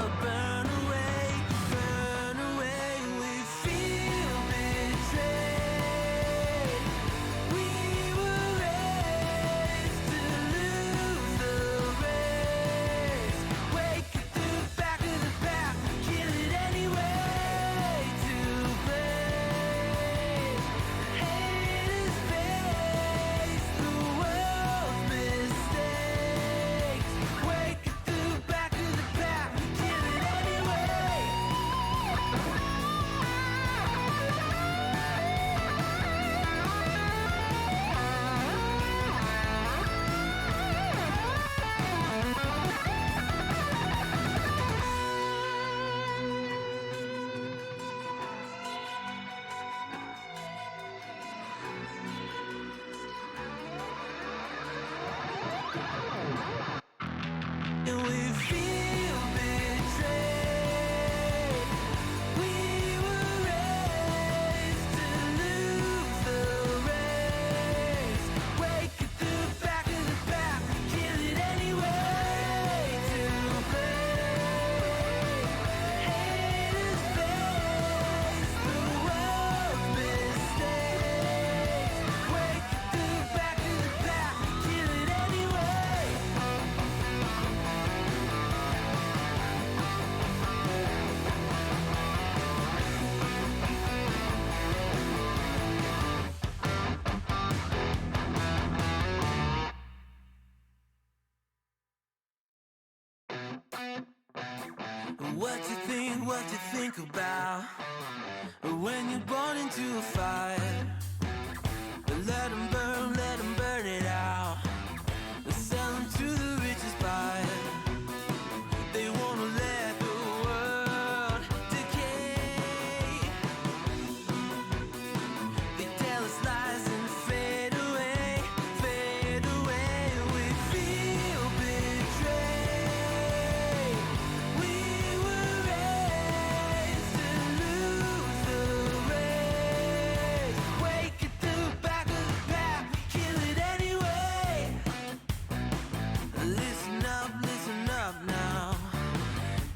world burn away, burn away. We feel betrayed. We were raised to lose the race. Wake it to the back of the pack, kill it anyway. To blame, haters face the world's mistakes. Wake it to the back of the pack, kill it anyway. And we feel betrayed. We were raised to lose the race. Wake it to the back of the pack, kill it anyway. To blame, haters face the world's mistakes. Wake it to the back of the pack, kill it anyway. What you think about when you're born into a fire? Let 'em burn it out. Sell 'em to the richest buyer. They wanna let the world decay. They tell us lies and fade away, fade away. We feel betrayed. We were raised to lose the race. Wake it to the back of the pack, kill it anyway. Listen up now,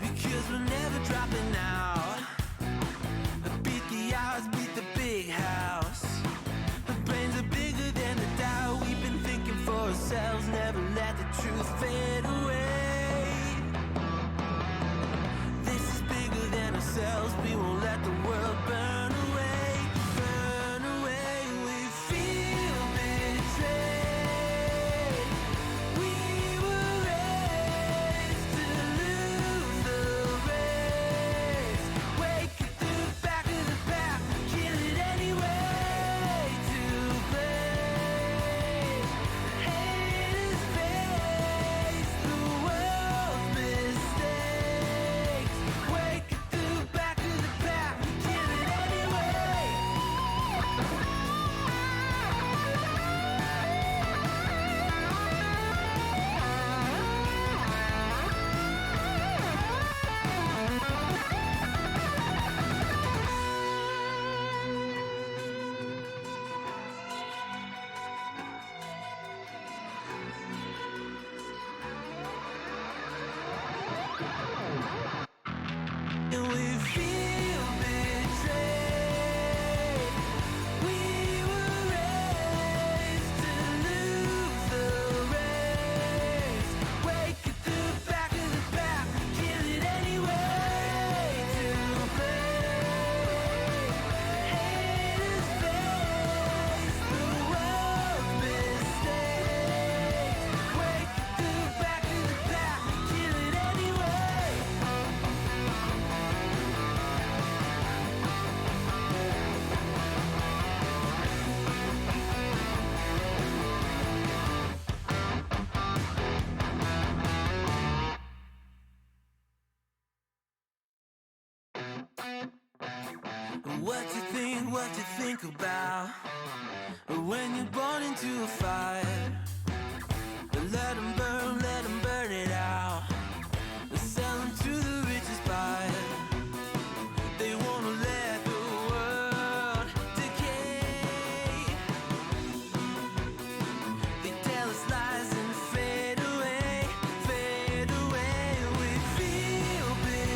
because we're never dropping out. Beat the odds, beat the big house. The brains are bigger than the doubt. We've been thinking for ourselves, never let the truth fade away. This is bigger than ourselves, we won't let the world burn away, burn away. We feel betrayed. We were raised to lose the race. Wake it to the back of the pack, kill it anyway. To blame, haters face the world's mistakes. Wake it to the back of the pack, kill it anyway. And we feel betrayed. We were raised to lose the race. Wake it to the back of the pack, kill it anyway. To blame, haters face the world's mistakes. Wake it to the back of the pack, kill it anyway. What you think about when you're born into a fire? Let 'em burn it out. Sell 'em to the richest buyer. They wanna let the world decay. They tell us lies and fade away, fade away. We feel big.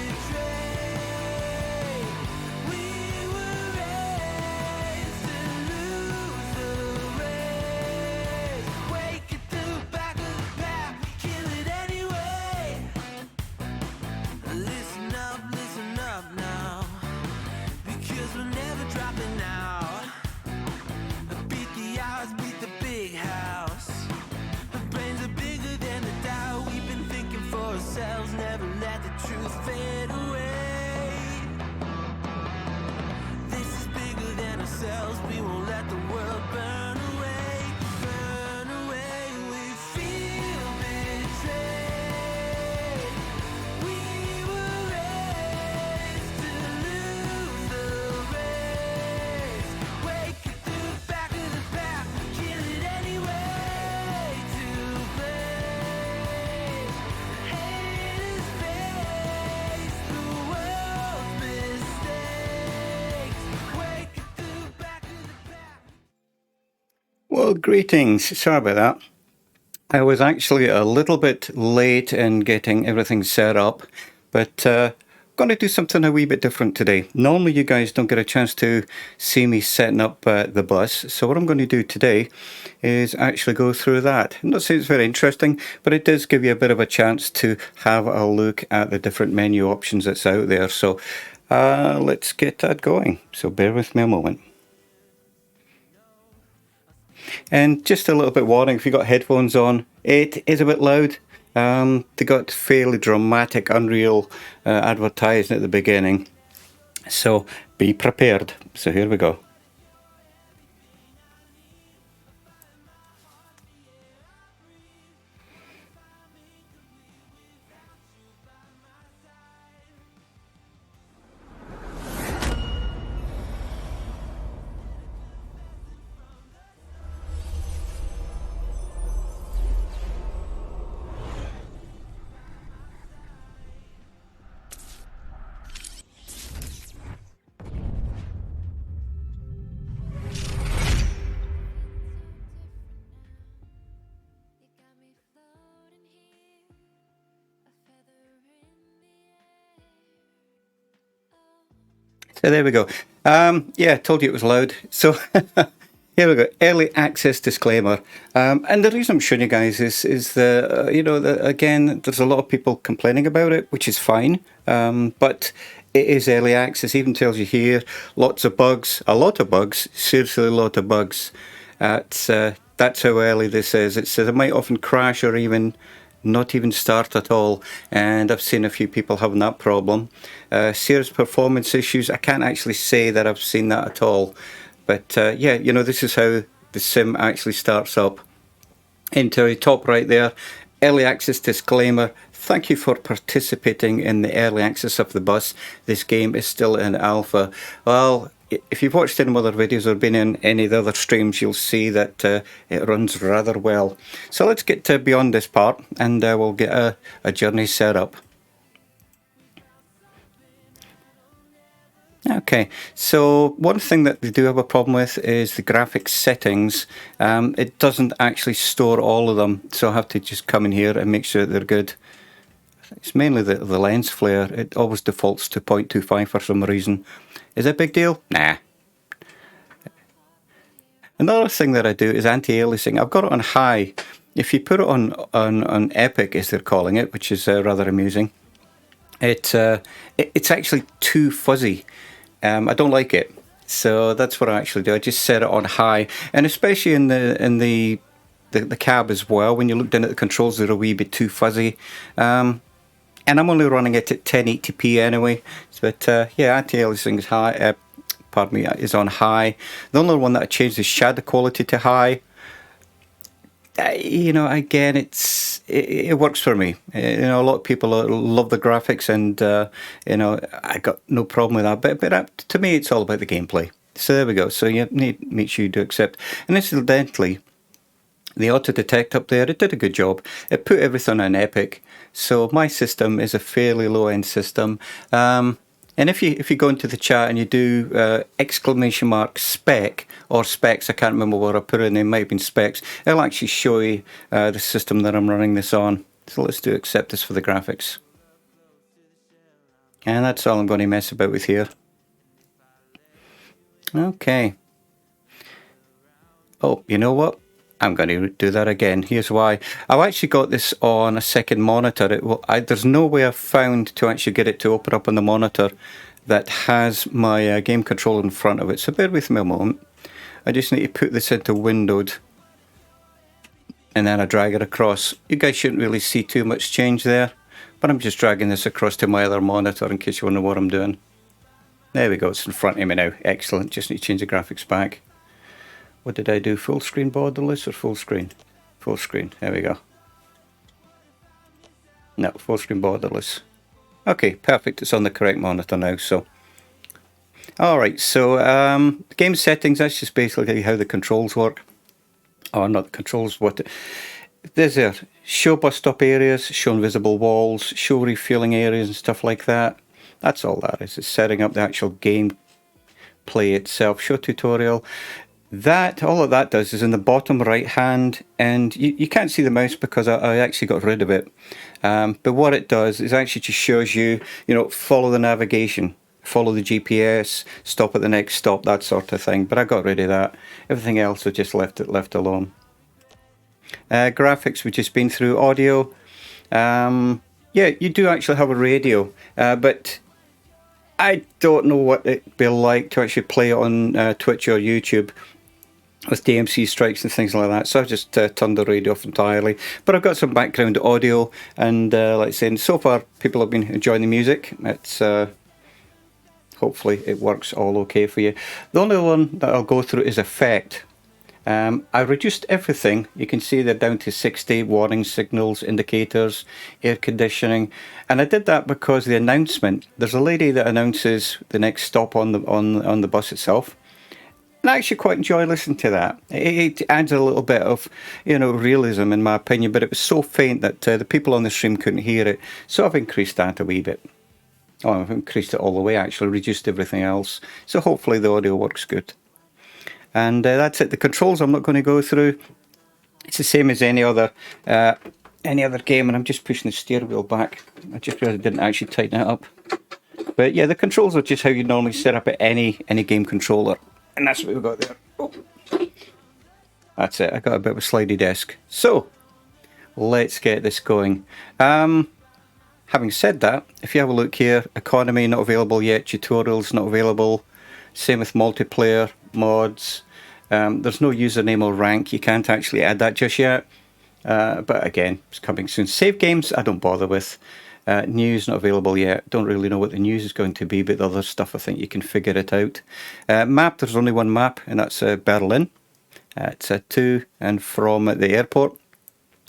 Well, greetings. Sorry about that. I was actually a little bit late in getting everything set up, but going to do something a wee bit different today. Normally you guys don't get a chance to see me setting up the bus, so what I'm going to do today is actually go through that. I'm not saying it's very interesting, but it does give you a bit of a chance to have a look at the different menu options that's out there. So let's get that going. So bear with me a moment. And just a little bit warning, if you've got headphones on, it is a bit loud. They got fairly dramatic Unreal advertising at the beginning, so be prepared. So here we go. So there we go. Yeah, I told you it was loud. So here we go. Early access disclaimer. And the reason I'm showing you guys is the again, there's a lot of people complaining about it, which is fine. But it is early access. Even tells you here, lots of bugs, a lot of bugs, seriously a lot of bugs. That's how early this is. It says it might often crash or even not even start at all, and I've seen a few people having that problem. Serious performance issues, I can't actually say that I've seen that at all, but yeah, this is how the sim actually starts up. Into the top right there, early access disclaimer. Thank you for participating in the early access of the bus. This game is still in alpha. Well, if you've watched any other videos or been in any of the other streams, you'll see that it runs rather well. So let's get beyond this part, and we'll get a journey set up. Okay, so one thing that they do have a problem with is the graphics settings. It doesn't actually store all of them, so I have to just come in here and make sure that they're good. It's mainly the lens flare. It always defaults to 0.25 for some reason. Is it a big deal? Nah. Another thing that I do is anti-aliasing. I've got it on high. If you put it on epic, as they're calling it, which is rather amusing, it's actually too fuzzy. I don't like it, so that's what I actually do. I just set it on high, and especially in the cab as well. When you look down at the controls, they're a wee bit too fuzzy. And I'm only running it at 1080p anyway. But yeah, anti-aliasing is high. Is on high. The only one that I changed is shadow quality to high. Again, it works for me. A lot of people love the graphics, and I got no problem with that. But to me, it's all about the gameplay. So there we go. So you need to make sure you do accept. And incidentally, the auto detect up there, it did a good job. It put everything on epic. So my system is a fairly low end system. And if you go into the chat and you do exclamation mark spec or specs, I can't remember what I put in. It might have been specs. It'll actually show you the system that I'm running this on. So let's do accept this for the graphics. And that's all I'm going to mess about with here. Okay. Oh, you know what? I'm going to do that again. Here's why. I've actually got this on a second monitor. There's no way I've found to actually get it to open up on the monitor that has my game controller in front of it. So bear with me a moment. I just need to put this into windowed, and then I drag it across. You guys shouldn't really see too much change there, but I'm just dragging this across to my other monitor in case you wonder what I'm doing. There we go. It's in front of me now. Excellent. Just need to change the graphics back. What did I do? Full screen borderless or full screen? Full screen. There we go. No, full screen borderless. Okay, perfect. It's on the correct monitor now. So, all right. So, game settings. That's just basically how the controls work. Oh, not the controls. There's there. Show bus stop areas. Show invisible walls. Show refueling areas and stuff like that. That's all that is. It's setting up the actual game play itself. Show tutorial. All of that does is in the bottom right hand, and you can't see the mouse because I actually got rid of it. But what it does is actually just shows you, follow the navigation, follow the GPS, stop at the next stop, that sort of thing. But I got rid of that. Everything else I just left alone. Graphics, we've just been through. Audio. Yeah, you do actually have a radio, but I don't know what it'd be like to actually play it on Twitch or YouTube with DMC strikes and things like that, so I've just turned the radio off entirely. But I've got some background audio, and like I said, so far people have been enjoying the music. It's hopefully it works all okay for you. The only one that I'll go through is effect. I reduced everything. You can see they're down to 60 warning signals, indicators, air conditioning, and I did that because the announcement. There's a lady that announces the next stop on the bus itself. And I actually quite enjoy listening to that. It adds a little bit of, realism in my opinion, but it was so faint that the people on the stream couldn't hear it. So I've increased that a wee bit. Oh, I've increased it all the way actually, reduced everything else. So hopefully the audio works good. And that's it. The controls I'm not going to go through. It's the same as any other game, and I'm just pushing the steering wheel back. I just realised I didn't actually tighten it up. But yeah, the controls are just how you normally set up at any game controller. And that's what we've got there. Oh. That's it. I got a bit of a slidey desk. So, let's get this going. Having said that, if you have a look here, economy not available yet, tutorials not available. Same with multiplayer, mods. There's no username or rank. You can't actually add that just yet. But again, it's coming soon. Save games, I don't bother with. News not available yet. Don't really know what the news is going to be, but the other stuff I think you can figure it out. Map, there's only one map, and that's Berlin. It's to and from the airport.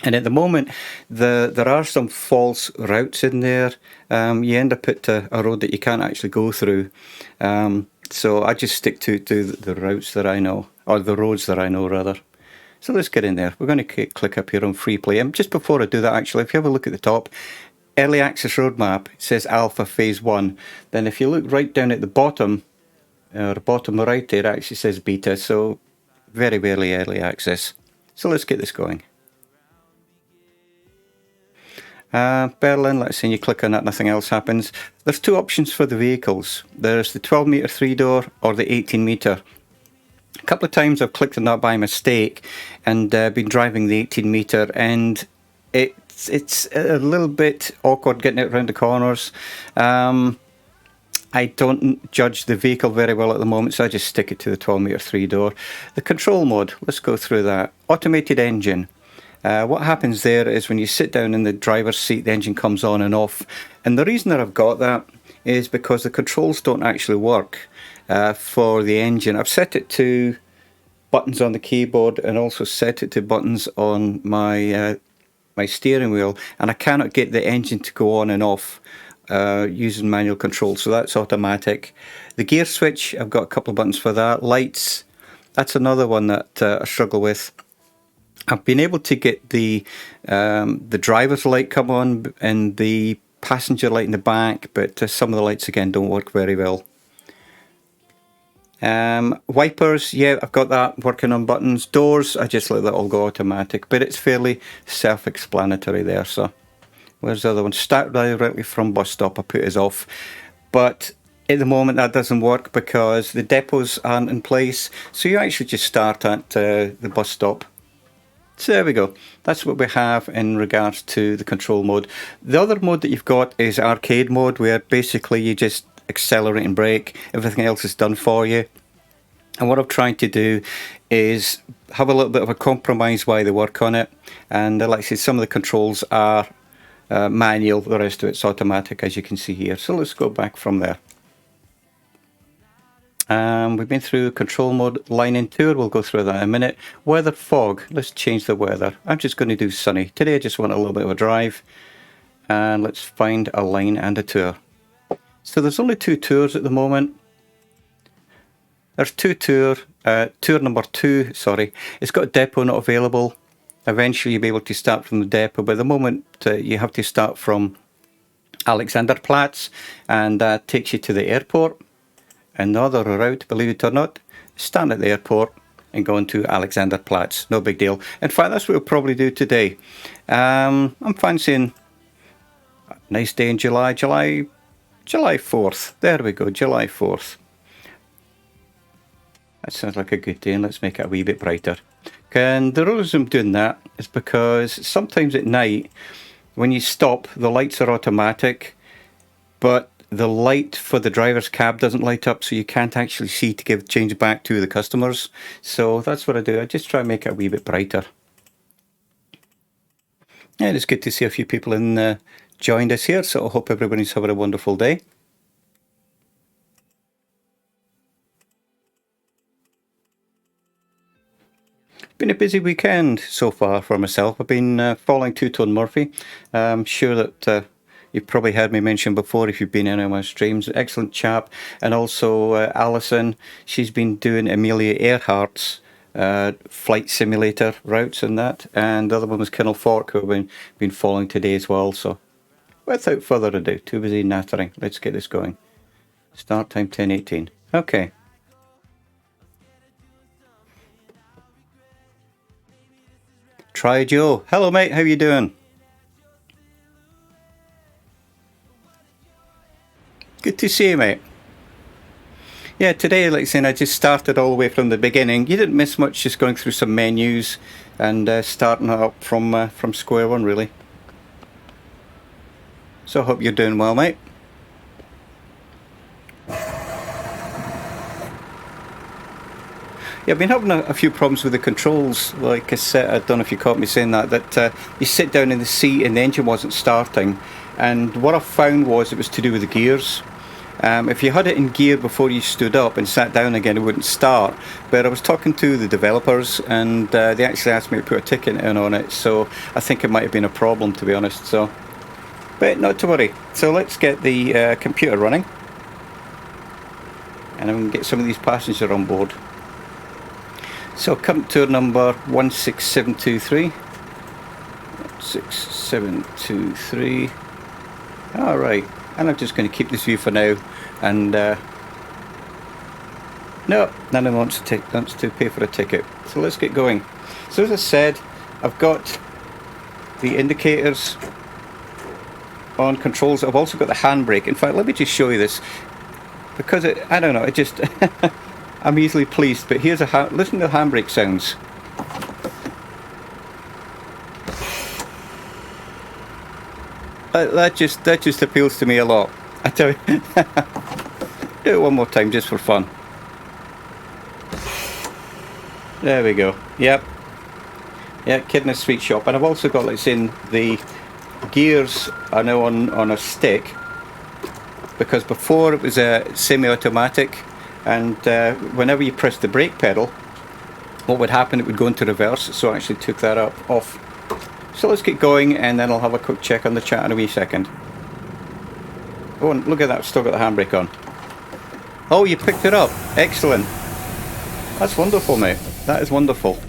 And at the moment, there are some false routes in there. You end up at a road that you can't actually go through. So I just stick to the routes that I know, or the roads that I know rather. So let's get in there. We're going to click up here on free play. And just before I do that, actually, if you have a look at the top, Early Access Roadmap, it says Alpha Phase 1. Then if you look right down at the bottom, or bottom right there, it actually says Beta. So very, very early access. So let's get this going. Berlin, let's say you click on that, nothing else happens. There's two options for the vehicles. There's the 12 metre 3-door or the 18 metre. A couple of times I've clicked on that by mistake and been driving the 18 metre, and it's a little bit awkward getting it around the corners. I don't judge the vehicle very well at the moment, so I just stick it to the 12 metre 3-door. The control mode, let's go through that. Automated engine. What happens there is when you sit down in the driver's seat, the engine comes on and off. And the reason that I've got that is because the controls don't actually work for the engine. I've set it to buttons on the keyboard and also set it to buttons on my my steering wheel, and I cannot get the engine to go on and off using manual control, so that's automatic. The gear switch, I've got a couple of buttons for that. Lights, that's another one that I struggle with. I've been able to get the driver's light come on and the passenger light in the back, but some of the lights again don't work very well. Wipers, yeah, I've got that working on buttons. Doors, I just let that all go automatic, but it's fairly self-explanatory there. So where's the other one? Start directly from bus stop, I put as off, but at the moment that doesn't work because the depots aren't in place, so you actually just start at the bus stop. So there we go. That's what we have in regards to the control mode. The other mode that you've got is arcade mode, where basically you just accelerate and brake. Everything else is done for you. And what I'm trying to do is have a little bit of a compromise while they work on it. And like I said, some of the controls are manual, the rest of it's automatic, as you can see here. So let's go back from there. We've been through control mode, line and tour, we'll go through that in a minute. Weather, fog, let's change the weather. I'm just going to do sunny. Today I just want a little bit of a drive. And let's find a line and a tour. So there's only two tours at the moment. There's two tour number 2, sorry. It's got a depot not available. Eventually you'll be able to start from the depot, but at the moment you have to start from Alexanderplatz, and that takes you to the airport. Another route, believe it or not, stand at the airport, and going to Alexanderplatz. No big deal. In fact, that's what we'll probably do today. I'm fancying a nice day in July 4th. There we go, July 4th. That sounds like a good day, and let's make it a wee bit brighter. And the reason I'm doing that is because sometimes at night, when you stop, the lights are automatic, but the light for the driver's cab doesn't light up, so you can't actually see to give change back to the customers. So that's what I do. I just try and make it a wee bit brighter. And it's good to see a few people joined us here, so I hope everybody's having a wonderful day. Been a busy weekend so far for myself. I've been following Two-Tone Murphy. I'm sure that you've probably heard me mention before if you've been in on my streams. Excellent chap. And also Alison, she's been doing Amelia Earhart's flight simulator routes and that. And the other one was Colonel Fork, who I've been following today as well. So without further ado, too busy nattering. Let's get this going. Start time 10:18. Okay. Try Joe. Hello mate, how you doing? Good to see you, mate. Yeah, today, like I said, I just started all the way from the beginning. You didn't miss much, just going through some menus and starting it up from square one, really. So I hope you're doing well, mate. Yeah, I've been having a few problems with the controls. Like I said, I don't know if you caught me saying that you sit down in the seat and the engine wasn't starting. And what I found was it was to do with the gears. If you had it in gear before you stood up and sat down again, it wouldn't start. But I was talking to the developers, and they actually asked me to put a ticket in on it. So I think it might have been a problem, to be honest. So, but not to worry. So let's get the computer running, and I'm going to get some of these passengers on board. So current tour number 16723. 16723. Alright, and I'm just going to keep this view for now. And no, none of them wants to pay for a ticket. So let's get going. So as I said, I've got the indicators on controls. I've also got the handbrake. In fact, let me just show you this, because I don't know, it just I'm easily pleased. But here's listen to the handbrake sounds. That just appeals to me a lot. I tell you. Do it one more time just for fun. There we go. Yep. Yeah, kid in a sweet shop. And I've also got, like, saying the gears are now on a stick, because before it was a semi-automatic, and whenever you press the brake pedal, what would happen, it would go into reverse. So I actually took that off. So let's get going, and then I'll have a quick check on the chat in a wee second. Oh, and look at that, I've still got the handbrake on. Oh, you picked it up. Excellent. That's wonderful, mate. That is wonderful.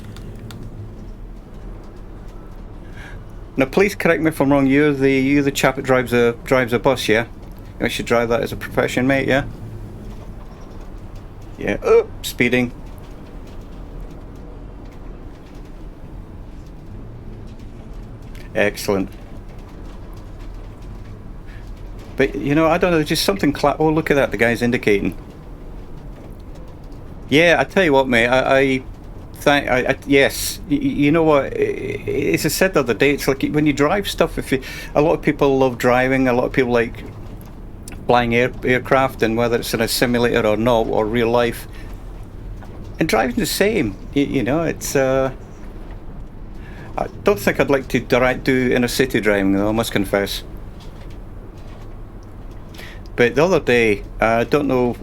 Now, please correct me if I'm wrong. You're the chap that drives a bus, yeah? You should drive that as a profession, mate, yeah? Yeah. Oh, speeding. Excellent. But, you know, I don't know, there's just something oh, look at that, the guy's indicating. Yeah, I tell you what, mate, yes, you know what, as I said the other day, it's like when you drive stuff, a lot of people love driving, a lot of people like flying aircraft, and whether it's in a simulator or not, or real life, and driving the same, you know, it's, I don't think I'd like to do inner city driving, though, I must confess. But the other day, I don't know,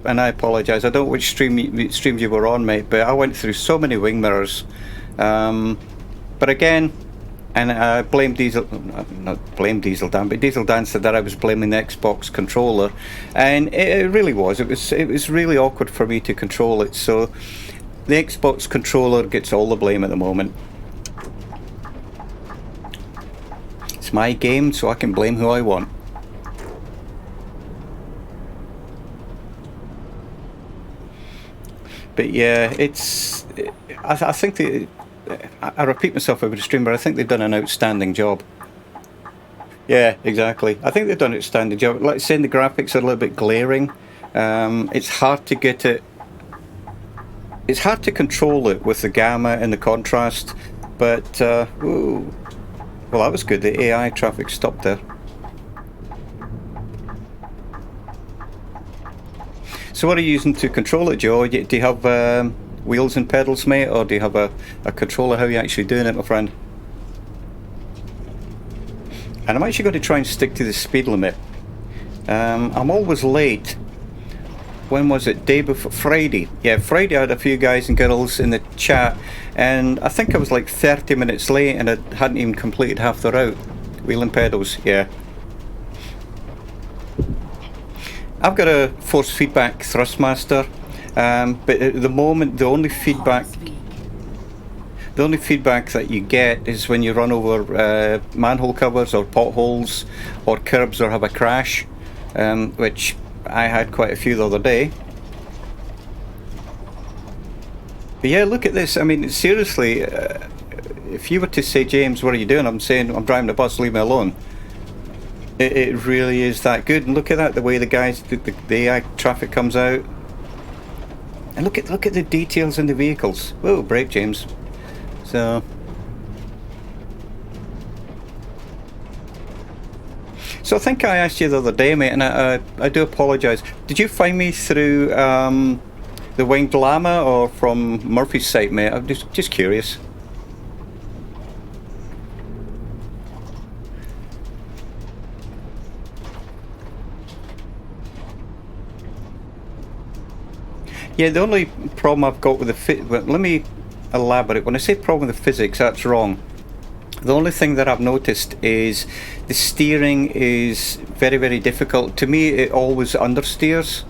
and I apologise, I don't know which streams you were on, mate, but I went through so many wing mirrors. But again, and I blame Diesel, not blame Diesel Dan, but Diesel Dan said that I was blaming the Xbox controller, and it really was. It was really awkward for me to control it. So the Xbox controller gets all the blame at the moment. It's my game, so I can blame who I want. But yeah, it's I think I repeat myself every stream, but I think they've done an outstanding job. Yeah, exactly. I think they've done an outstanding job. Like saying the graphics are a little bit glaring. It's hard to get it. It's hard to control it with the gamma and the contrast. But ooh, well, that was good. The AI traffic stopped there. So what are you using to control it, Joe? Do you have wheels and pedals, mate, or do you have a controller? How are you actually doing it, my friend? And I'm actually going to try and stick to the speed limit. I'm always late. When was it? Day before Friday. Yeah, Friday I had a few guys and girls in the chat, and I think I was like 30 minutes late, and I hadn't even completed half the route. Wheel and pedals, yeah. I've got a force feedback Thrustmaster, but at the moment the only feedback that you get is when you run over manhole covers or potholes or curbs or have a crash, which I had quite a few the other day. But yeah, look at this. I mean, seriously, if you were to say, James, what are you doing? I'm saying, I'm driving the bus, leave me alone. It really is that good. And look at that, the way the guys, the AI traffic comes out. And look at the details in the vehicles. Whoa, brake, James. So I think I asked you the other day, mate, and I do apologise. Did you find me through the Winged Llama or from Murphy's site, mate? I'm just curious. Yeah, the only problem I've got with the let me elaborate. When I say problem with the physics, that's wrong. The only thing that I've noticed is the steering is very, very difficult. To me, it always understeers.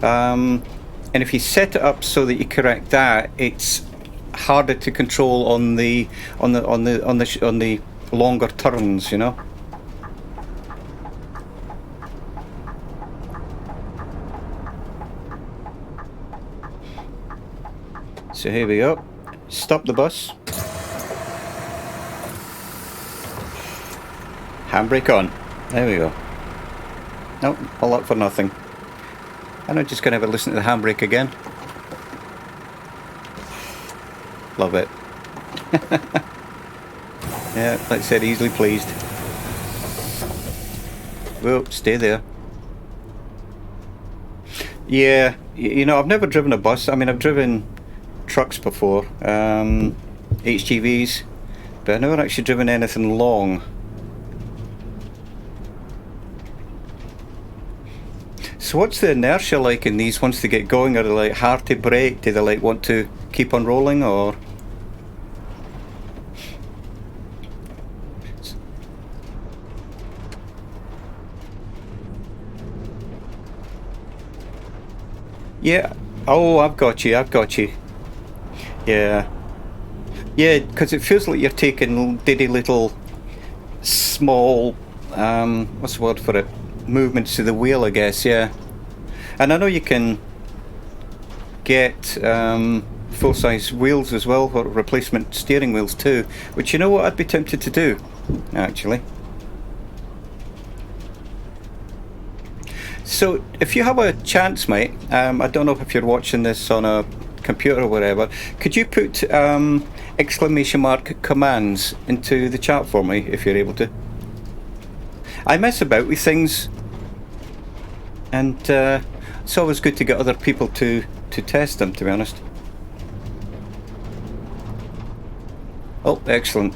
And if you set it up so that you correct that, it's harder to control on the longer turns, you know. So here we go. Stop the bus. Handbrake on. There we go. Nope, all that for nothing. And I'm just going to have a listen to the handbrake again. Love it. Yeah, like I said, easily pleased. Whoa, stay there. Yeah, you know, I've never driven a bus. I mean, I've driven trucks before, HGVs, but I've never actually driven anything long. So what's the inertia like in these once they get going? Are they like hard to brake? Do they like want to keep on rolling, or? Yeah. Oh, I've got you. Yeah. Yeah, because it feels like you're taking diddy little small, what's the word for it? Movements to the wheel, I guess, yeah. And I know you can get full-size wheels as well, or replacement steering wheels too, which, you know what, I'd be tempted to do, actually. So, if you have a chance, mate, I don't know if you're watching this on a computer or whatever, could you put exclamation mark commands into the chat for me, if you're able to? I mess about with things, and it's always good to get other people to test them, to be honest. Oh, excellent.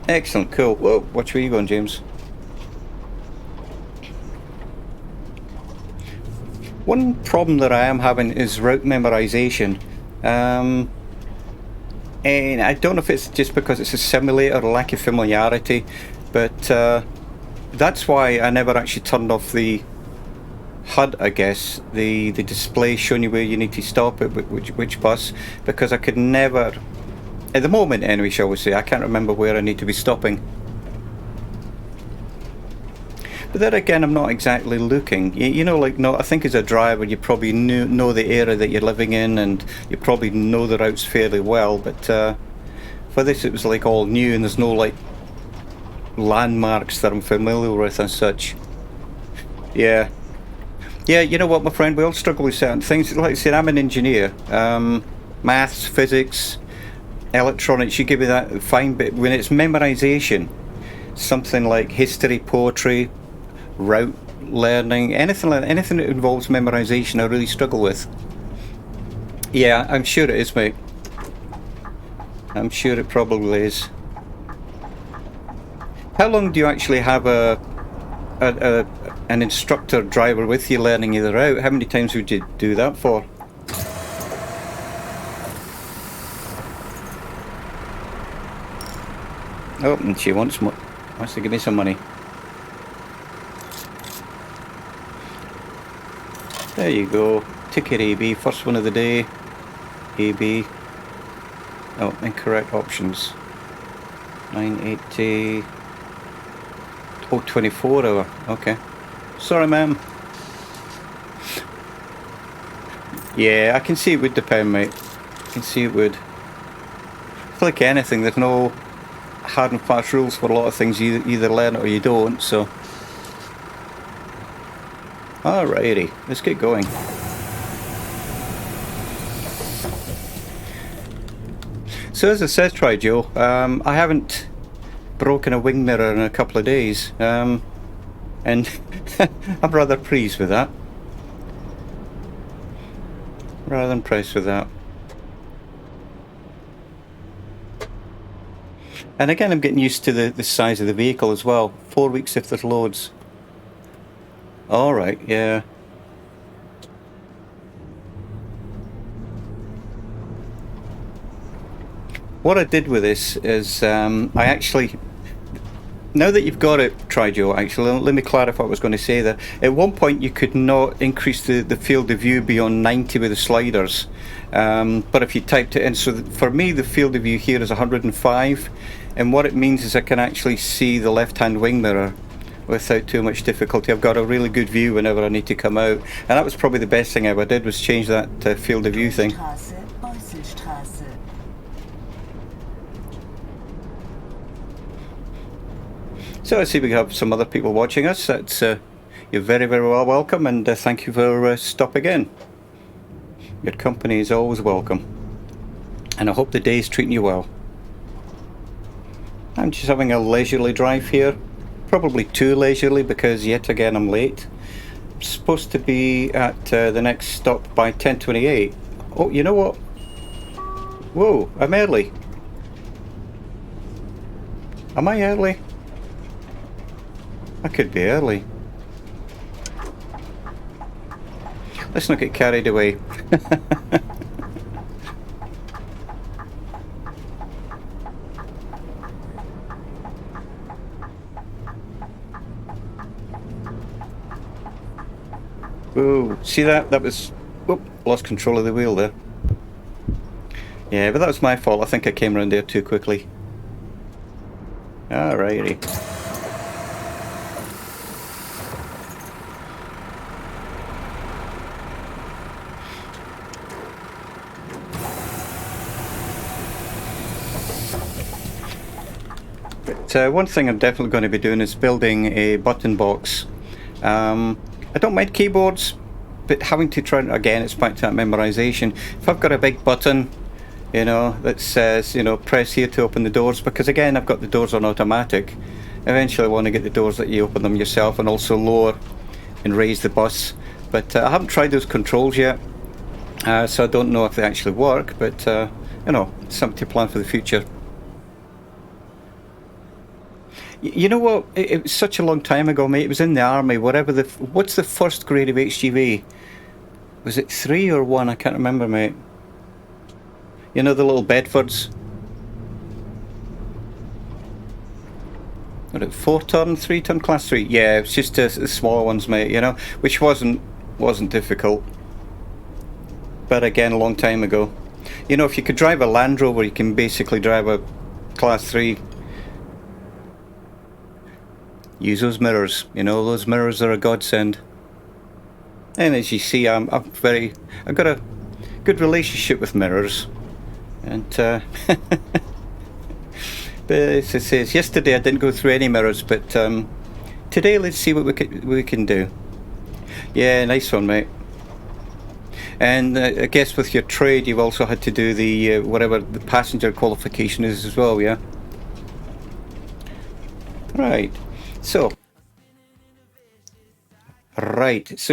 Excellent, cool. Whoa, watch where you going, James. One problem that I am having is route memorization. And I don't know if it's just because it's a simulator or lack of familiarity, but that's why I never actually turned off the HUD, I guess, the display showing you where you need to stop at which bus, because I could never, at the moment anyway, shall we say, I can't remember where I need to be stopping. But then again, I'm not exactly looking. You know, like, no, I think as a driver, you probably know the area that you're living in, and you probably know the routes fairly well. But for this, it was like all new, and there's no like landmarks that I'm familiar with and such. Yeah. Yeah, you know what, my friend, we all struggle with certain things. Like I said, I'm an engineer. Maths, physics, electronics, you give me that, fine, but when it's memorization, something like history, poetry, route learning, anything that involves memorization, I really struggle with. Yeah, I'm sure it is, mate. I'm sure it probably is. How long do you actually have an instructor driver with you learning you the route? How many times would you do that for? Oh, and she wants to give me some money. There you go. Ticket AB, first one of the day. AB. Oh, incorrect options. 980. Oh, 24 hour. Okay. Sorry, ma'am. Yeah, I can see it would depend, mate. I can see it would. It's like anything, there's no hard and fast rules for a lot of things. You either learn it or you don't, so. Alrighty, let's get going. So as I said, Joe, I haven't broken a wing mirror in a couple of days, and I'm rather pleased with that. Rather impressed with that. And again, I'm getting used to the size of the vehicle as well. 4 weeks if there's loads. Alright, yeah. What I did with this is I actually... Now that you've got it, Joe, actually, let me clarify what I was going to say there. At one point, you could not increase the field of view beyond 90 with the sliders. But if you typed it in, so for me, the field of view here is 105. And what it means is I can actually see the left-hand wing mirror without too much difficulty. I've got a really good view whenever I need to come out. And that was probably the best thing I ever did, was change that field of view thing. So I see we have some other people watching us. That's you're very, very well welcome, and thank you for stopping in. Your company is always welcome, and I hope the day is treating you well. I'm just having a leisurely drive here, probably too leisurely because yet again I'm late. I'm supposed to be at the next stop by 10:28. Oh, you know what? Whoa, I'm early. Am I early? I could be early. Let's not get carried away. Ooh, see that? That was... Whoop, lost control of the wheel there. Yeah, but that was my fault. I think I came around there too quickly. Alrighty. One thing I'm definitely going to be doing is building a button box. I don't mind keyboards, but having to try, again, it's back to that memorization. If I've got a big button, you know, that says, you know, press here to open the doors, because again, I've got the doors on automatic. Eventually I want to get the doors that you open them yourself, and also lower and raise the bus. But I haven't tried those controls yet, so I don't know if they actually work, but, you know, it's something to plan for the future. You know what? It was such a long time ago, mate. It was in the army. Whatever what's the first grade of HGV? Was it 3 or 1? I can't remember, mate. You know the little Bedfords. What, 4-ton, 3-ton, class 3? Yeah, it's just the smaller ones, mate. You know, which wasn't difficult. But again, a long time ago. You know, if you could drive a Land Rover, you can basically drive a class 3. use those mirrors. You know, those mirrors are a godsend. And as you see, I've got a good relationship with mirrors. And but as it says, yesterday I didn't go through any mirrors, but today let's see what we can do. Yeah, nice one, mate. And I guess with your trade, you've also had to do the whatever the passenger qualification is as well, yeah. Right. So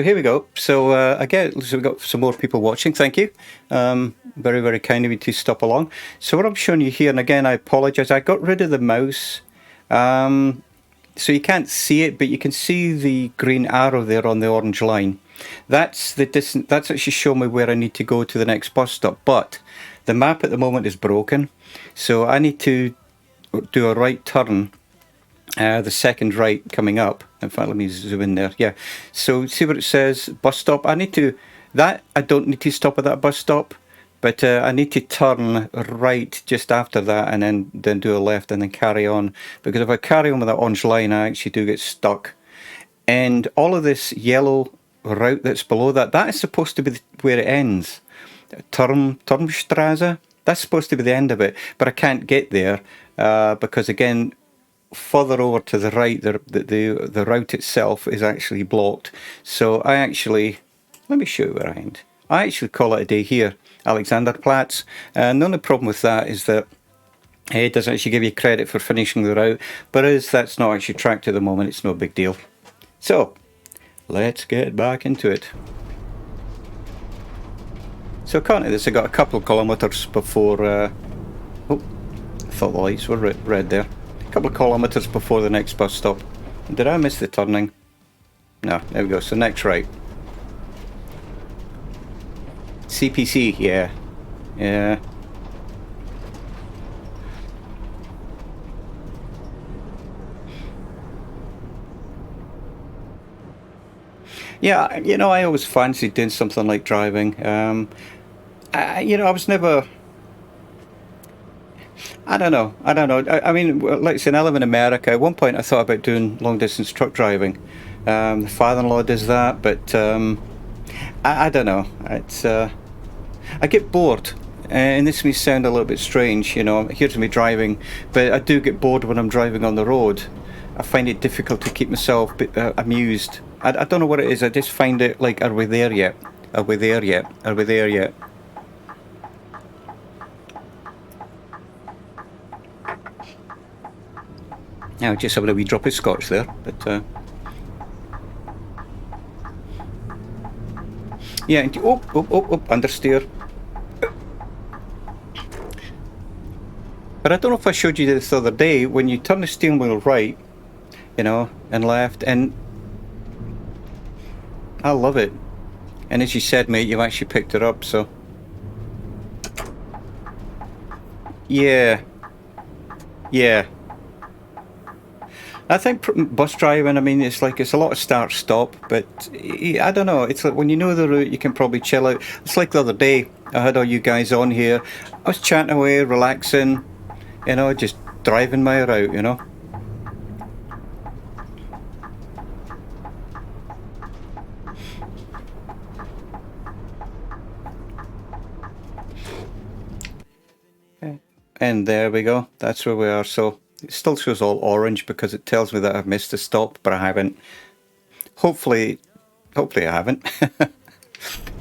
here we go. So again, so we've got some more people watching. Thank you. Very, very kind of you to stop along. So what I'm showing you here, and again, I apologise. I got rid of the mouse. So you can't see it, but you can see the green arrow there on the orange line. That's the distance. That's actually showing me where I need to go to the next bus stop. But the map at the moment is broken, so I need to do a right turn. The second right coming up. In fact, let me zoom in there. Yeah. So see what it says, bus stop. I don't need to stop at that bus stop, but I need to turn right just after that, and then do a left and then carry on. Because if I carry on with that orange line, I actually do get stuck. And all of this yellow route that's below that is supposed to be where it ends. Turmstrasse. That's supposed to be the end of it, but I can't get there because again, further over to the right, the route itself is actually blocked. So let me show you where I end. I actually call it a day here, Alexanderplatz. And the only problem with that is that it doesn't actually give you credit for finishing the route, but as that's not actually tracked at the moment, it's no big deal. So let's get back into it. So currently this, I got a couple of kilometres before. I thought the lights were red there. A couple of kilometres before the next bus stop. Did I miss the turning? No, there we go. So next right. CPC, yeah. Yeah. Yeah, you know, I always fancied doing something like driving. I was never... I don't know. I mean, like I said, I live in America. At one point I thought about doing long distance truck driving. The father-in-law does that, but I don't know. It's I get bored. And this may sound a little bit strange, you know, here's me driving, but I do get bored when I'm driving on the road. I find it difficult to keep myself amused. I don't know what it is, I just find it like, are we there yet? Are we there yet? Are we there yet? Now, just having a wee drop of scotch there, but yeah, understeer. But I don't know if I showed you this the other day, when you turn the steering wheel right, you know, and left, and I love it. And as you said, mate, you've actually picked it up, so yeah. I think bus driving, I mean, it's a lot of start-stop, but I don't know, it's like when you know the route, you can probably chill out. It's like the other day, I had all you guys on here, I was chatting away, relaxing, you know, just driving my route, you know. And there we go, that's where we are. So it still shows all orange because it tells me that I've missed a stop, but I haven't. Hopefully I haven't.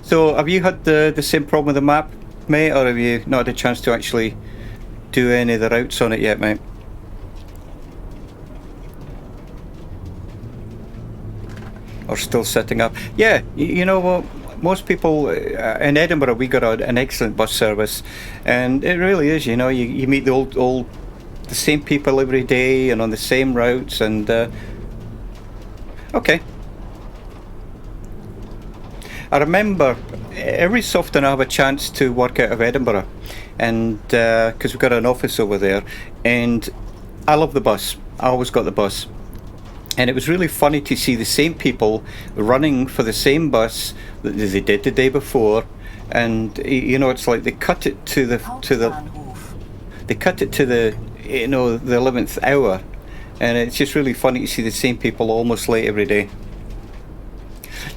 So have you had the same problem with the map, mate, or have you not had a chance to actually do any of the routes on it yet, mate? Or still setting up? Yeah, you know what? Most people in Edinburgh, we got an excellent bus service, and it really is. You know, you meet the same people every day and on the same routes, and okay. I remember every so often I have a chance to work out of Edinburgh, and because we've got an office over there, and I love the bus. I always got the bus. And it was really funny to see the same people running for the same bus that they did the day before, and you know, it's like they cut it to the 11th hour, And it's just really funny to see the same people almost late every day.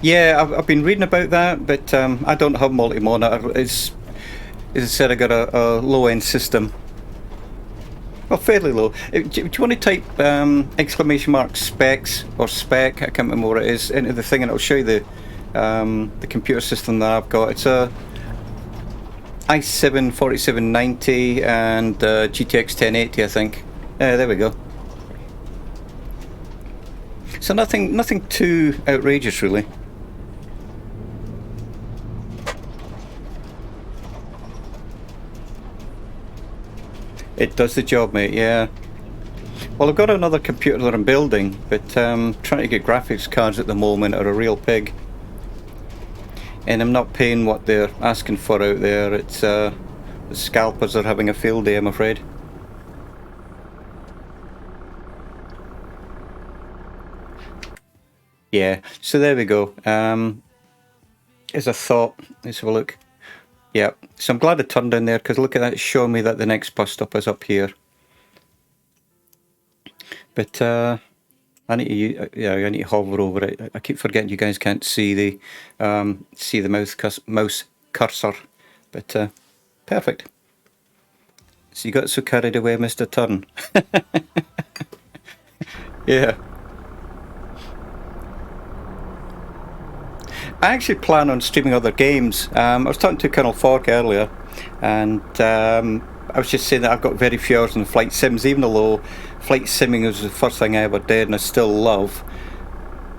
Yeah, I've been reading about that, but I don't have multi-monitor. As I said, I got a low-end system. Well, fairly low. Do you want to type exclamation mark specs or spec? I can't remember what it is into the thing, and it'll show you the computer system that I've got. It's a i7 4790 and GTX 1080, I think. There we go. So nothing too outrageous, really. It does the job, mate, yeah. Well, I've got another computer that I'm building, but trying to get graphics cards at the moment are a real pig. And I'm not paying what they're asking for out there. It's the scalpers are having a field day, I'm afraid. Yeah, so there we go. As I thought, let's have a look. Yeah, so I'm glad I turned in there, because look at that, it's showing me that the next bus stop is up here. But I need to hover over it. I keep forgetting you guys can't see the mouse cursor, but perfect. So you got so carried away, Mr. Turn. Yeah. I actually plan on streaming other games. I was talking to Colonel Fork earlier, and I was just saying that I've got very few hours in flight sims, even though flight simming was the first thing I ever did and I still love.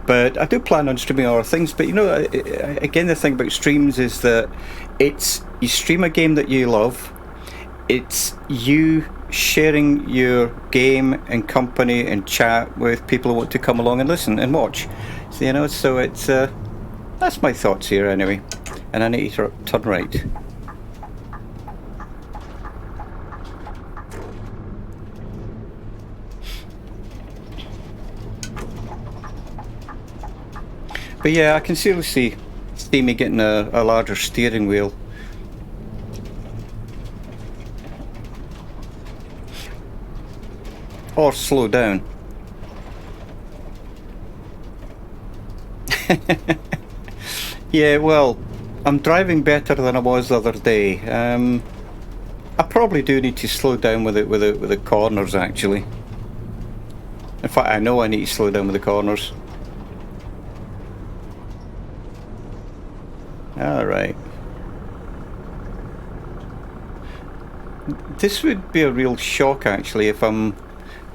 But I do plan on streaming other things. But you know, again, the thing about streams is that you stream a game that you love. It's you sharing your game and company and chat with people who want to come along and listen and watch. So, you know, so it's that's my thoughts here anyway. And I need to turn right. But yeah, I can seriously see me getting a larger steering wheel. Or slow down. Yeah, well, I'm driving better than I was the other day. I probably do need to slow down with the corners, actually. In fact, I know I need to slow down with the corners. Alright. This would be a real shock, actually, if I'm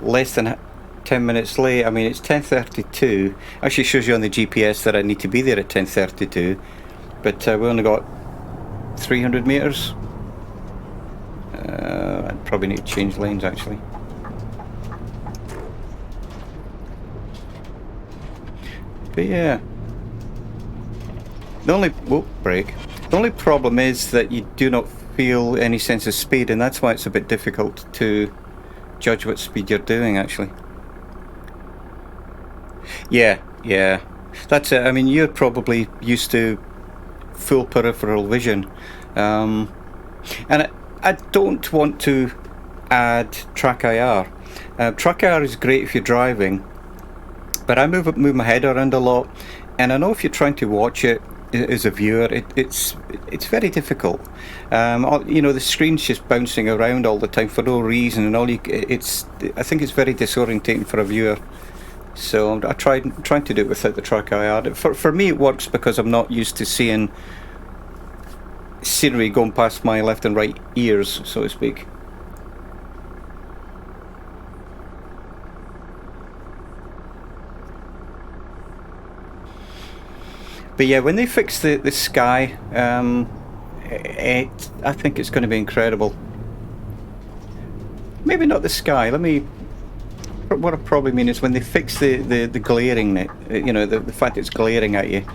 less than 10 minutes late. I mean, it's 10:32. Actually shows you on the GPS that I need to be there at 10:32. But we only got 300 metres. I'd probably need to change lanes, actually. But yeah. The only problem is that you do not feel any sense of speed, and that's why it's a bit difficult to judge what speed you're doing, actually. Yeah, that's it. I mean, you're probably used to full peripheral vision, and I don't want to add track IR. Track IR is great if you're driving, but I move my head around a lot, and I know if you're trying to watch it as a viewer, it's very difficult. You know, the screen's just bouncing around all the time for no reason, and I think it's very disorientating for a viewer. So I trying to do it without the track IR. For me, it works because I'm not used to seeing scenery going past my left and right ears, so to speak. But yeah, when they fix the sky, I think it's going to be incredible. Maybe not the sky. What I probably mean is when they fix the glaring, you know, the fact it's glaring at you,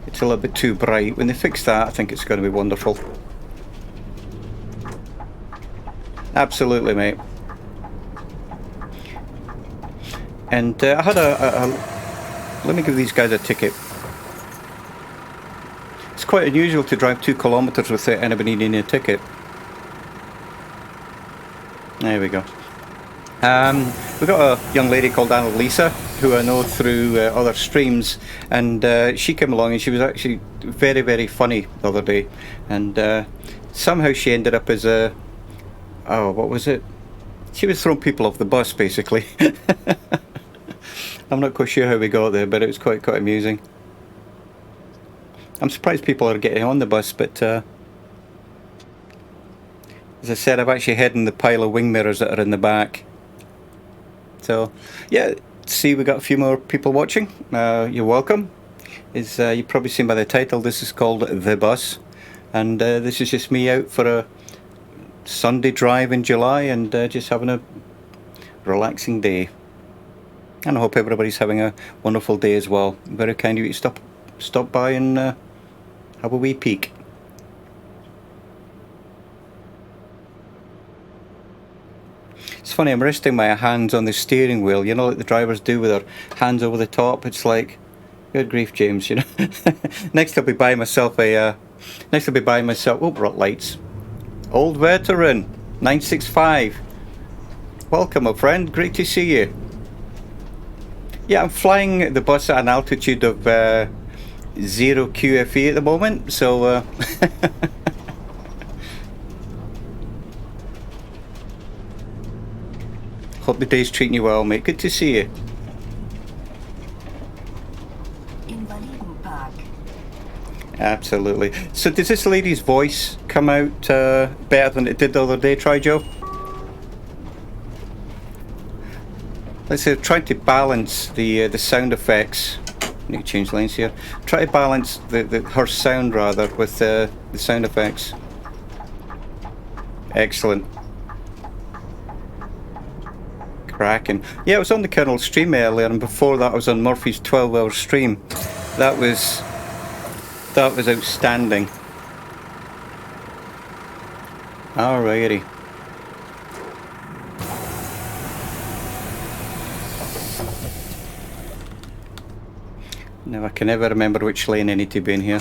it's a little bit too bright. When they fix that, I think it's going to be wonderful. Absolutely, mate. And I had let me give these guys a ticket. It's quite unusual to drive 2 kilometres without anybody needing a ticket. There we go. We've got a young lady called Annalisa, who I know through other streams, and she came along and she was actually very, very funny the other day. And somehow she ended up as a... Oh, what was it? She was throwing people off the bus, basically. I'm not quite sure how we got there, but it was quite amusing. I'm surprised people are getting on the bus, but as I said, I've actually hidden the pile of wing mirrors that are in the back. So, yeah, see, we got a few more people watching. You're welcome. As you've probably seen by the title, this is called The Bus. And this is just me out for a Sunday drive in July and just having a relaxing day. And I hope everybody's having a wonderful day as well. Very kind of you to stop by and have a wee peek. It's funny, I'm resting my hands on the steering wheel, you know, like the drivers do with their hands over the top. It's like, good grief, James, you know. Next I'll be buying myself oh, rot lights. Old Veteran 965. Welcome, my friend, great to see you. Yeah, I'm flying the bus at an altitude of 0 QFE at the moment, so hope the day's treating you well, mate. Good to see you. Absolutely. So does this lady's voice come out better than it did the other day, Joe? Let's say trying to balance the sound effects. I need to change lanes here. Try to balance her sound rather with the sound effects. Excellent. Cracking. Yeah, I was on the Colonel's stream earlier, and before that I was on Murphy's 12-hour stream. That was outstanding. Alrighty. Now I can never remember which lane I need to be in here.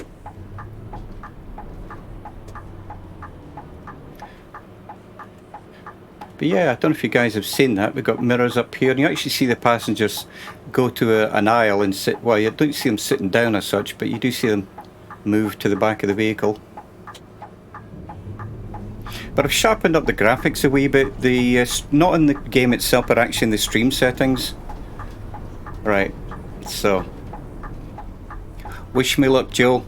But yeah, I don't know if you guys have seen that. We've got mirrors up here, and you actually see the passengers go to an aisle and sit. Well, you don't see them sitting down as such, but you do see them move to the back of the vehicle. But I've sharpened up the graphics a wee bit. The not in the game itself, but actually in the stream settings. Right. So, wish me luck, Joe.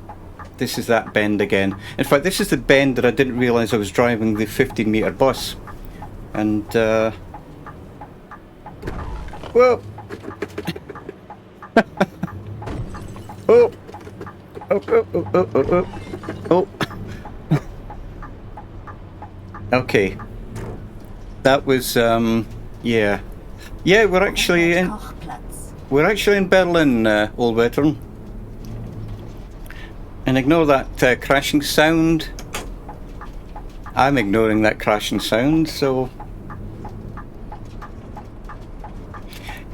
This is that bend again. In fact, this is the bend that I didn't realise I was driving the 15-metre bus. And, whoa! Oh! Oh! Okay. That was, yeah. Yeah, we're actually in Berlin, Old Veteran. And ignore that crashing sound. I'm ignoring that crashing sound, so...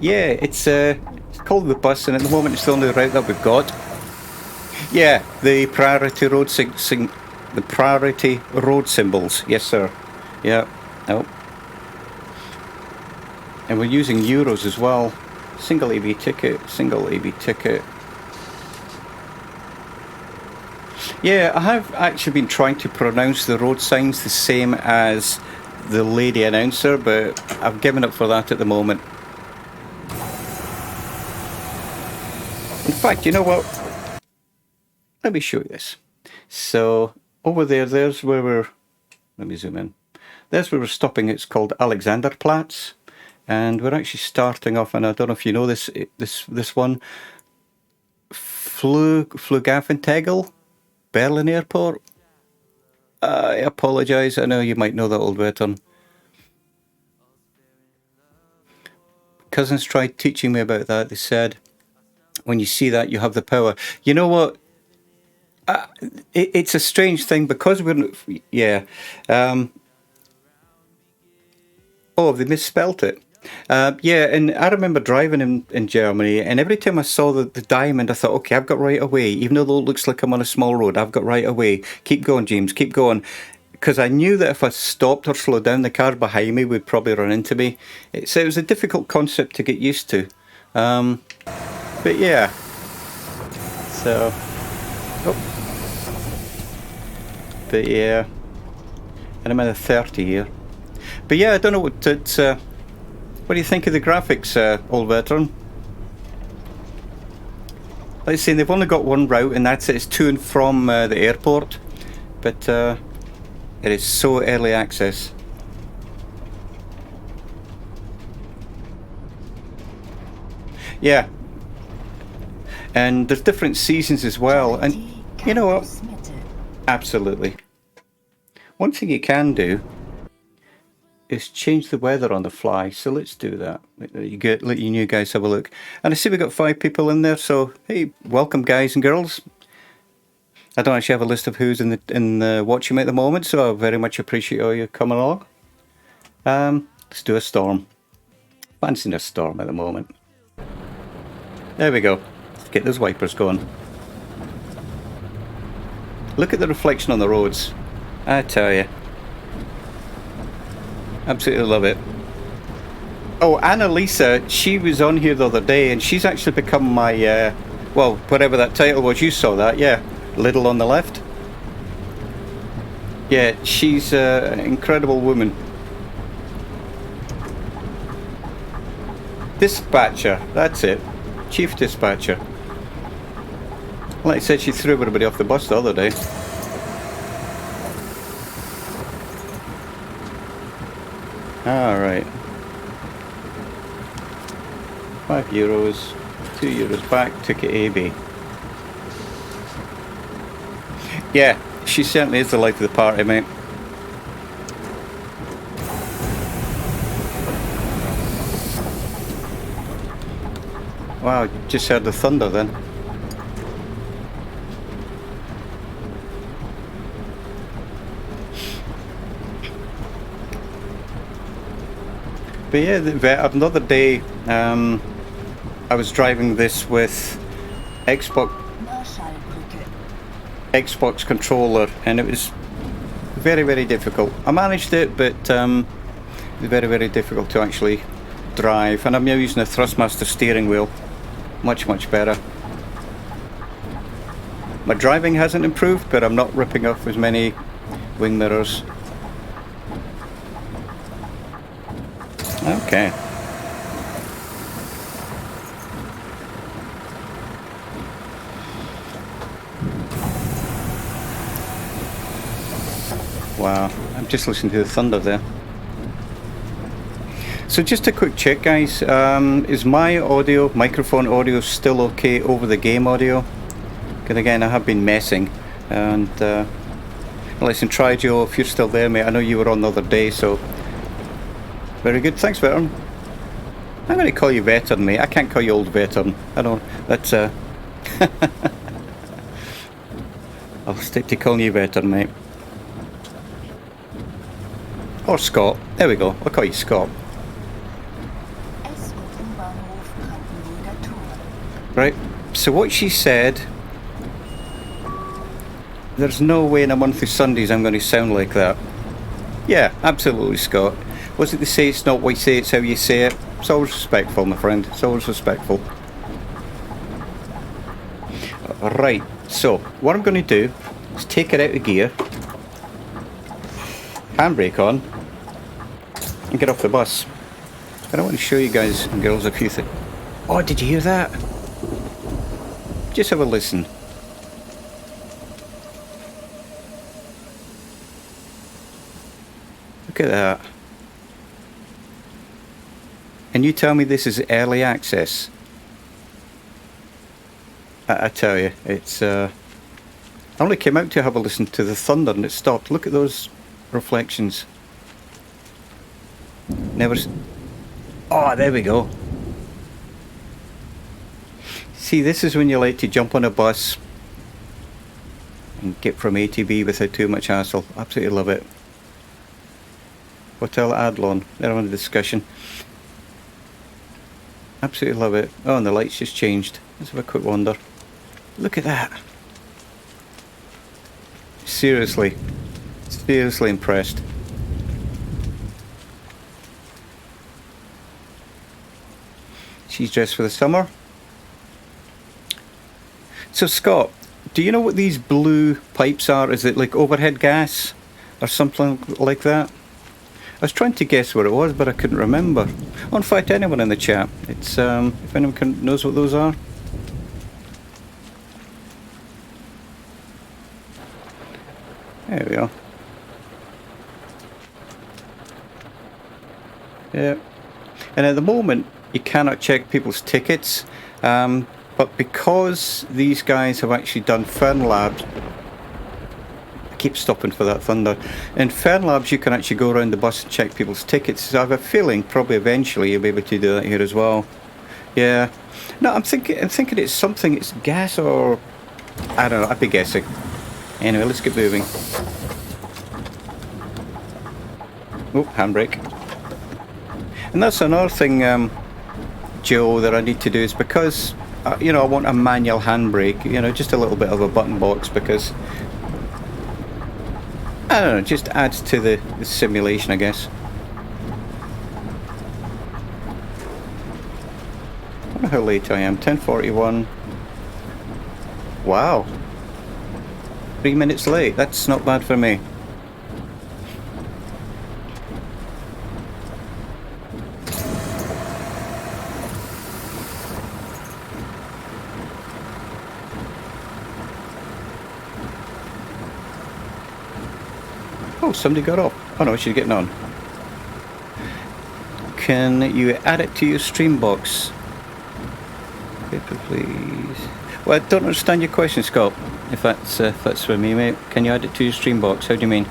Yeah, it's called the bus, and at the moment it's the only route that we've got. Yeah, the priority road symbols. Yes, sir. Yeah. Oh. And we're using euros as well. Single AV ticket. Single AV ticket. Yeah, I have actually been trying to pronounce the road signs the same as the lady announcer, but I've given up for that at the moment. In fact, you know what? Let me show you this. So, over there, there's where we're... Let me zoom in. There's where we're stopping. It's called Alexanderplatz. And we're actually starting off, and I don't know if you know this one. Flughafen Berlin Airport. I apologise. I know you might know that, Old Veteran. Cousins tried teaching me about that. They said, when you see that, you have the power. You know what? It's a strange thing because we're... Yeah. Oh, they misspelt it. Yeah, and I remember driving in Germany, and every time I saw the diamond, I thought, okay, I've got right away. Even though it looks like I'm on a small road, I've got right away. Keep going, James, keep going. because I knew that if I stopped or slowed down, the car behind me would probably run into me. So it was a difficult concept to get used to. But yeah. So. Oh. But yeah. And I'm in a 30 here. But yeah, I don't know what it's. What do you think of the graphics, old veteran? Like I say, they've only got one route, and that's it. It's to and from the airport. But it is so early access. Yeah. And there's different seasons as well. And you know what? Absolutely. One thing you can do is change the weather on the fly. So let's do that. Let you new guys have a look. And I see we've got 5 people in there. So hey, welcome guys and girls. I don't actually have a list of who's in the watching me at the moment, so I very much appreciate all you coming along. Let's do a storm. Fancying a storm at the moment. There we go. Let's get those wipers going. Look at the reflection on the roads. I tell you. Absolutely love it. Oh, Annalisa, she was on here the other day, and she's actually become my, well, whatever that title was, you saw that, yeah. Little on the left. Yeah, she's an incredible woman. Dispatcher, that's it. Chief Dispatcher. Like I said, she threw everybody off the bus the other day. Alright. €5, €2 back, ticket AB. Yeah, she certainly is the life of the party, mate. Wow, just heard the thunder then. But yeah, another day, I was driving this with Xbox controller, and it was very, very difficult. I managed it, but it was very, very difficult to actually drive. And I'm now using a Thrustmaster steering wheel. Much, much better. My driving hasn't improved, but I'm not ripping off as many wing mirrors. Okay. Wow, I'm just listening to the thunder there. So just a quick check, guys. Is my audio, microphone audio, still okay over the game audio? Because again, I have been messing. And listen, try Joe, if you're still there, mate. I know you were on the other day, so very good. Thanks, veteran. I'm going to call you veteran, mate. I can't call you old veteran. I know that's. I'll stick to calling you veteran, mate. Or Scott. There we go. I'll call you Scott. Right. So what she said. There's no way in a month of Sundays I'm going to sound like that. Yeah, absolutely, Scott. Was it they say it's not what you say, it's how you say it? It's always respectful, my friend. It's always respectful. Right, so what I'm going to do is take it out of gear, handbrake on, and get off the bus. And I want to show you guys and girls a few things. Oh, did you hear that? Just have a listen. Look at that. And you tell me this is early access. I tell you, it's I only came out to have a listen to the thunder and it stopped. Look at those reflections. Never. Oh, there we go. See, this is when you like to jump on a bus and get from A to B without too much hassle. Absolutely love it. Hotel Adlon, they're on a discussion. Absolutely love it. Oh, and the lights just changed. Let's have a quick wander. Look at that. Seriously. Seriously impressed. She's dressed for the summer. So Scott, do you know what these blue pipes are? Is it like overhead gas or something like that? I was trying to guess what it was, but I couldn't remember. Oh, in fact, anyone in the chat, it's if anyone knows what those are. There we are. Yeah. And at the moment, you cannot check people's tickets, but because these guys have actually done Fern Labs, I keep stopping for that thunder. In Fern Labs, you can actually go around the bus and check people's tickets. So I have a feeling probably eventually you'll be able to do that here as well. Yeah. No, I'm thinking it's something. It's gas or I don't know. I'd be guessing. Anyway, let's get moving. Oh, handbrake. And that's another thing, Joe, that I need to do is because, you know, I want a manual handbrake, you know, just a little bit of a button box because, I don't know, just adds to the simulation, I guess. I wonder how late I am, 10:41. Wow. 3 minutes late, that's not bad for me. Oh, somebody got off. Oh no, she's getting on. Can you add it to your stream box? Paper, please. Well, I don't understand your question, Scott. If that's for me, mate. Can you add it to your stream box? How do you mean?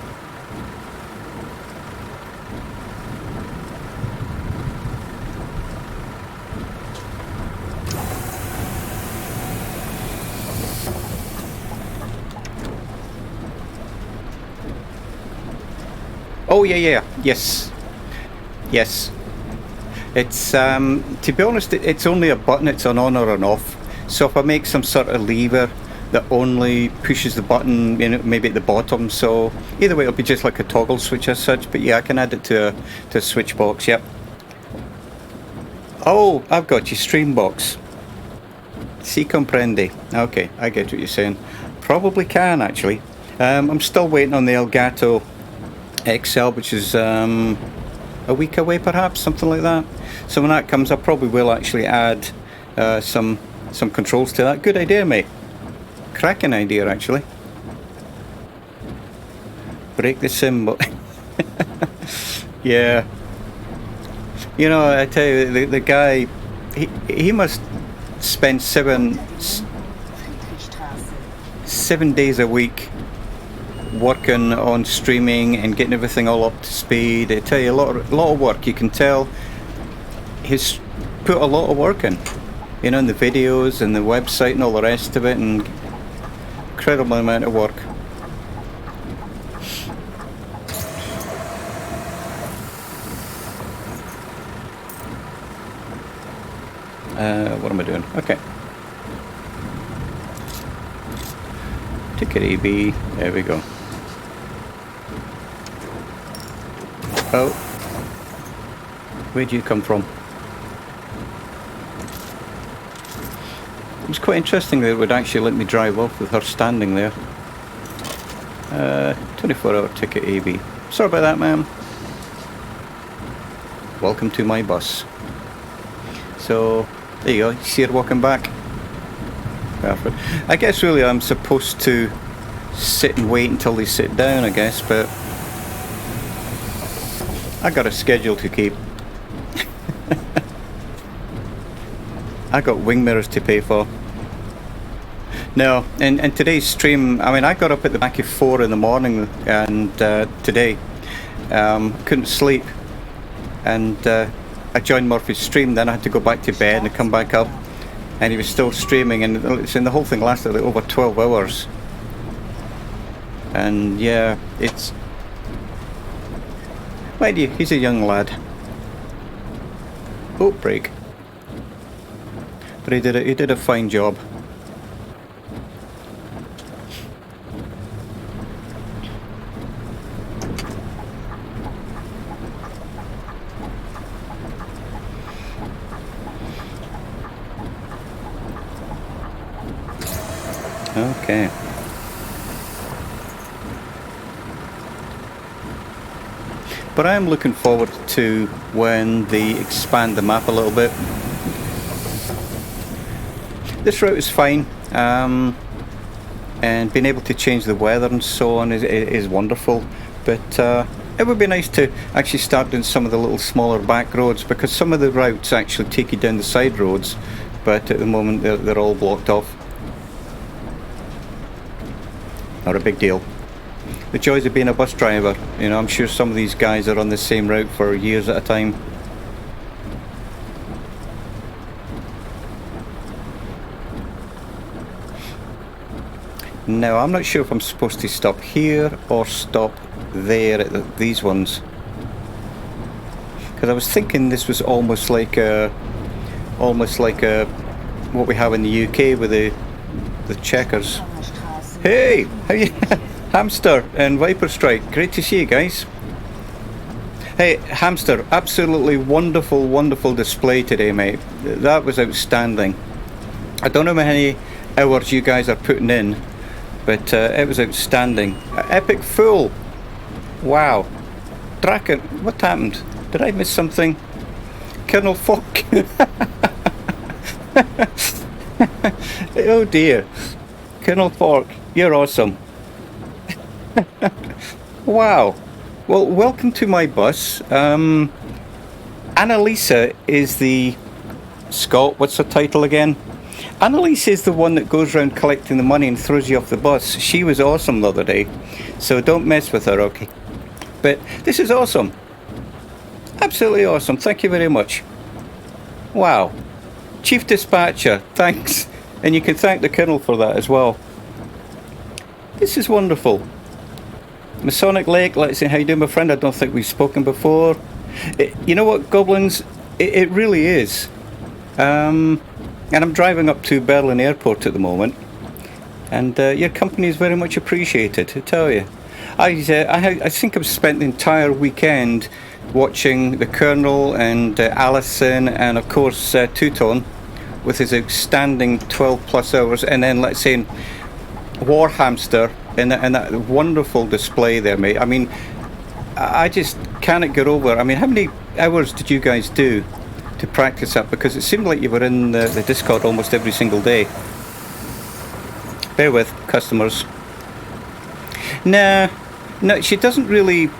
Oh yeah, yes. It's to be honest, it's only a button. It's an on or an off. So if I make some sort of lever that only pushes the button, you know, maybe at the bottom. So either way, it'll be just like a toggle switch as such. But yeah, I can add it to a switch box. Yep. Oh, I've got you, stream box. Si comprende. Okay, I get what you're saying. Probably can actually. I'm still waiting on the Elgato XL, which is a week away perhaps, something like that. So when that comes, I probably will actually add some controls to that. Good idea, mate. Cracking idea, actually. Break the symbol. Yeah. You know, I tell you, the guy, he must spend seven days a week working on streaming and getting everything all up to speed. I tell you, a lot of work. You can tell he's put a lot of work in, you know, in the videos and the website and all the rest of it, and incredible amount of work. What am I doing? Okay. Ticket AB. There we go. Oh. Where'd you come from? It was quite interesting that it would actually let me drive off with her standing there. 24-hour ticket AB. Sorry about that, ma'am. Welcome to my bus. So, there you go. You see her walking back. Perfect. I guess really I'm supposed to sit and wait until they sit down, I guess, but I got a schedule to keep. I got wing mirrors to pay for. No, and today's stream, I mean, I got up at the back of 4 in the morning and today couldn't sleep, and I joined Murphy's stream. Then I had to go back to bed and come back up, and he was still streaming, and the whole thing lasted like over 12 hours. And yeah, it's, mind you, he's a young lad. Oh, break. But he did a fine job. Okay. But I am looking forward to when they expand the map a little bit. This route is fine, and being able to change the weather and so on is wonderful. But it would be nice to actually start doing some of the little smaller back roads, because some of the routes actually take you down the side roads, but at the moment they're all blocked off. Not a big deal. The joys of being a bus driver. You know, I'm sure some of these guys are on the same route for years at a time. Now, I'm not sure if I'm supposed to stop here or stop there at these ones. Because I was thinking this was almost like what we have in the UK with the checkers. Hey, how you? Hamster and Viper Strike, great to see you guys. Hey, Hamster, absolutely wonderful, wonderful display today, mate. That was outstanding. I don't know how many hours you guys are putting in, but it was outstanding. Epic Fool. Wow. Draken, what happened? Did I miss something? Colonel Falk. Oh dear. Colonel Falk, you're awesome. Wow. Well, welcome to my bus. Annalisa is the... Scott, what's her title again? Annalisa is the one that goes around collecting the money and throws you off the bus. She was awesome the other day, so don't mess with her, okay? But this is awesome. Absolutely awesome. Thank you very much. Wow. Chief Dispatcher, thanks. And you can thank the Colonel for that as well. This is wonderful. Masonic Lake, let's see, how you doing, my friend? I don't think we've spoken before. You know what, Goblins? It really is. And I'm driving up to Berlin Airport at the moment. And your company is very much appreciated, I tell you. I think I've spent the entire weekend watching the Colonel and Alison and, of course, Two-Tone with his outstanding 12 plus hours. And then, let's say, War Hamster and that wonderful display there, mate. I mean, I just cannot get over. I mean, how many hours did you guys do to practice that? Because it seemed like you were in the Discord almost every single day. Bear with, customers. No, she doesn't really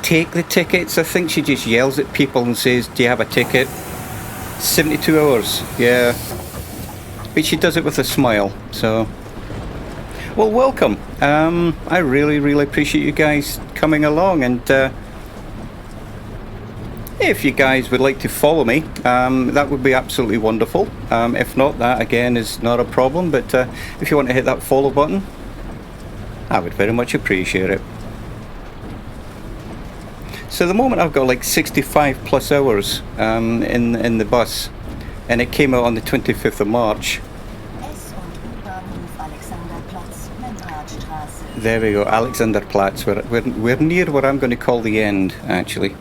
take the tickets. I think she just yells at people and says, do you have a ticket? 72 hours, yeah. But she does it with a smile, so... Well, welcome. I really, really appreciate you guys coming along, and if you guys would like to follow me, that would be absolutely wonderful. If not, that again is not a problem, but if you want to hit that follow button, I would very much appreciate it. So at the moment I've got like 65 plus hours in the bus, and it came out on the 25th of March. There we go, Alexanderplatz. We're near what I'm going to call the end, actually.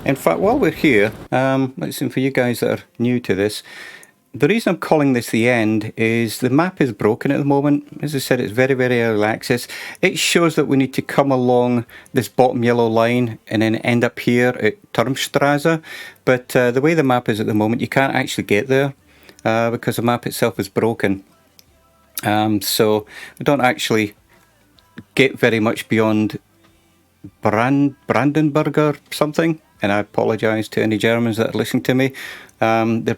In fact, while we're here, let's see, for you guys that are new to this, the reason I'm calling this the end is the map is broken at the moment. As I said, it's very, very early access. It shows that we need to come along this bottom yellow line and then end up here at Turmstrasse. But the way the map is at the moment, you can't actually get there because the map itself is broken. So we don't actually get very much beyond Brandenburg or something. And I apologise to any Germans that are listening to me. They're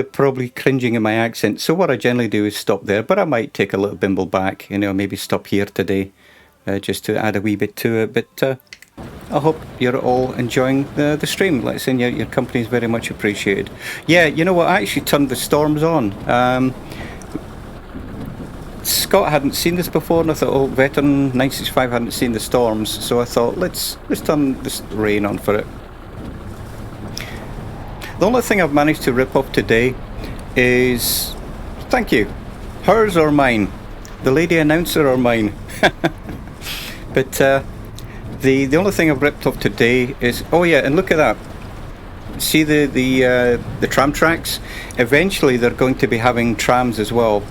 probably cringing at my accent. So what I generally do is stop there, but I might take a little bimble back, you know, maybe stop here today, just to add a wee bit to it. But I hope you're all enjoying the stream. Let's say your company is very much appreciated. Yeah, you know what? I actually turned the storms on. Scott hadn't seen this before, and I thought, oh, Veteran 965 hadn't seen the storms, so I thought, let's turn this rain on for it. The only thing I've managed to rip off today is, thank you, hers or mine, the lady announcer or mine. But the only thing I've ripped off today is, oh yeah, and look at that. see the tram tracks? Eventually they're going to be having trams as well.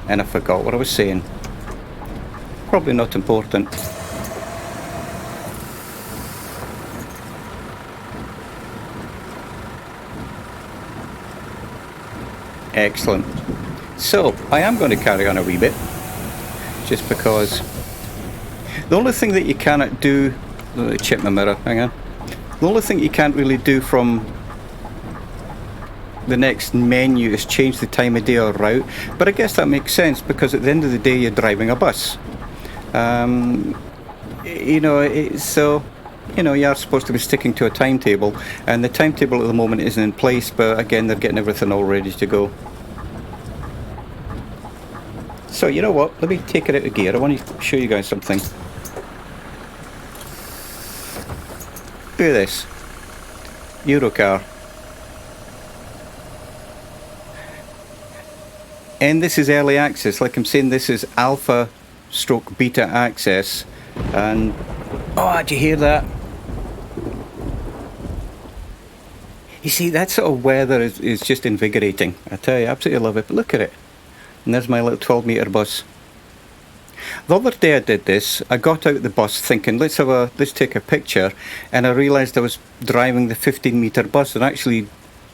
And I forgot what I was saying. Probably not important. Excellent. So, I am going to carry on a wee bit, just because the only thing that you cannot do, let me check my mirror, hang on. The only thing you can't really do from the next menu is change the time of day or route, but I guess that makes sense because at the end of the day you're driving a bus. You know, so you know, you are supposed to be sticking to a timetable, and the timetable at the moment isn't in place, but again, they're getting everything all ready to go. So, you know what, let me take it out of gear. I want to show you guys something. Look at this. Eurocar. And this is early access. Like I'm saying, this is alpha stroke beta access. And, oh, did you hear that? You see, that sort of weather is just invigorating. I tell you, I absolutely love it. But look at it. And there's my little 12-metre bus. The other day I did this. I got out the bus thinking, let's take a picture, and I realised I was driving the 15-metre bus and actually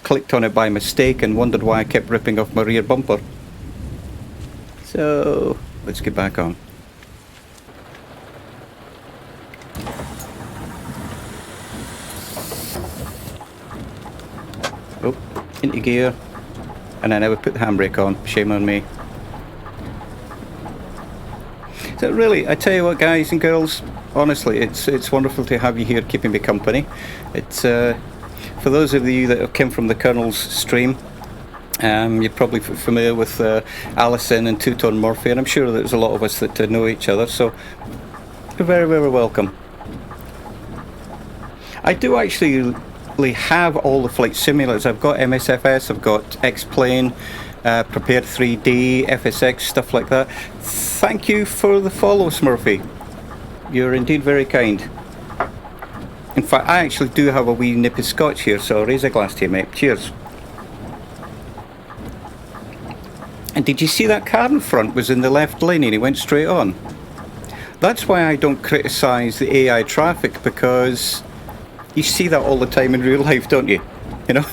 clicked on it by mistake and wondered why I kept ripping off my rear bumper. So let's get back on. Oh, into gear, and I never put the handbrake on. Shame on me. So really, I tell you what, guys and girls, honestly, it's wonderful to have you here keeping me company. It's for those of you that have come from the Colonel's stream, you're probably familiar with Alison and Two-Tone Murphy, and I'm sure there's a lot of us that know each other, so you're very, very welcome. I do actually have all the flight simulators. I've got MSFS, I've got X-Plane, Prepared 3D, FSX, stuff like that. Thank you for the follow, Smurfy. You're indeed very kind. In fact, I actually do have a wee nip of scotch here, so I'll raise a glass to you, mate. Cheers. And did you see that car in front was in the left lane and he went straight on? That's why I don't criticise the AI traffic, because you see that all the time in real life, don't you? You know?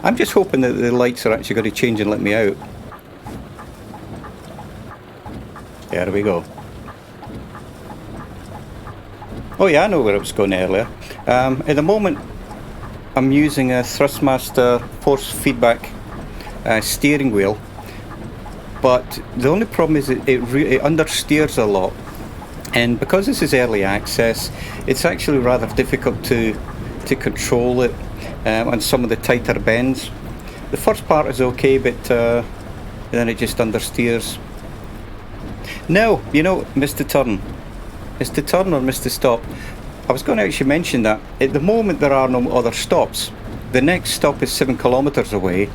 I'm just hoping that the lights are actually going to change and let me out. There we go. Oh yeah, I know where I was going earlier. At the moment, I'm using a Thrustmaster force feedback steering wheel, but the only problem is it understeers a lot. And because this is early access, it's actually rather difficult to control it on some of the tighter bends. The first part is okay, but then it just understeers. Now, you know, Mr. Turn or Mr. Stop, I was going to actually mention that at the moment there are no other stops. The next stop is 7 kilometers away.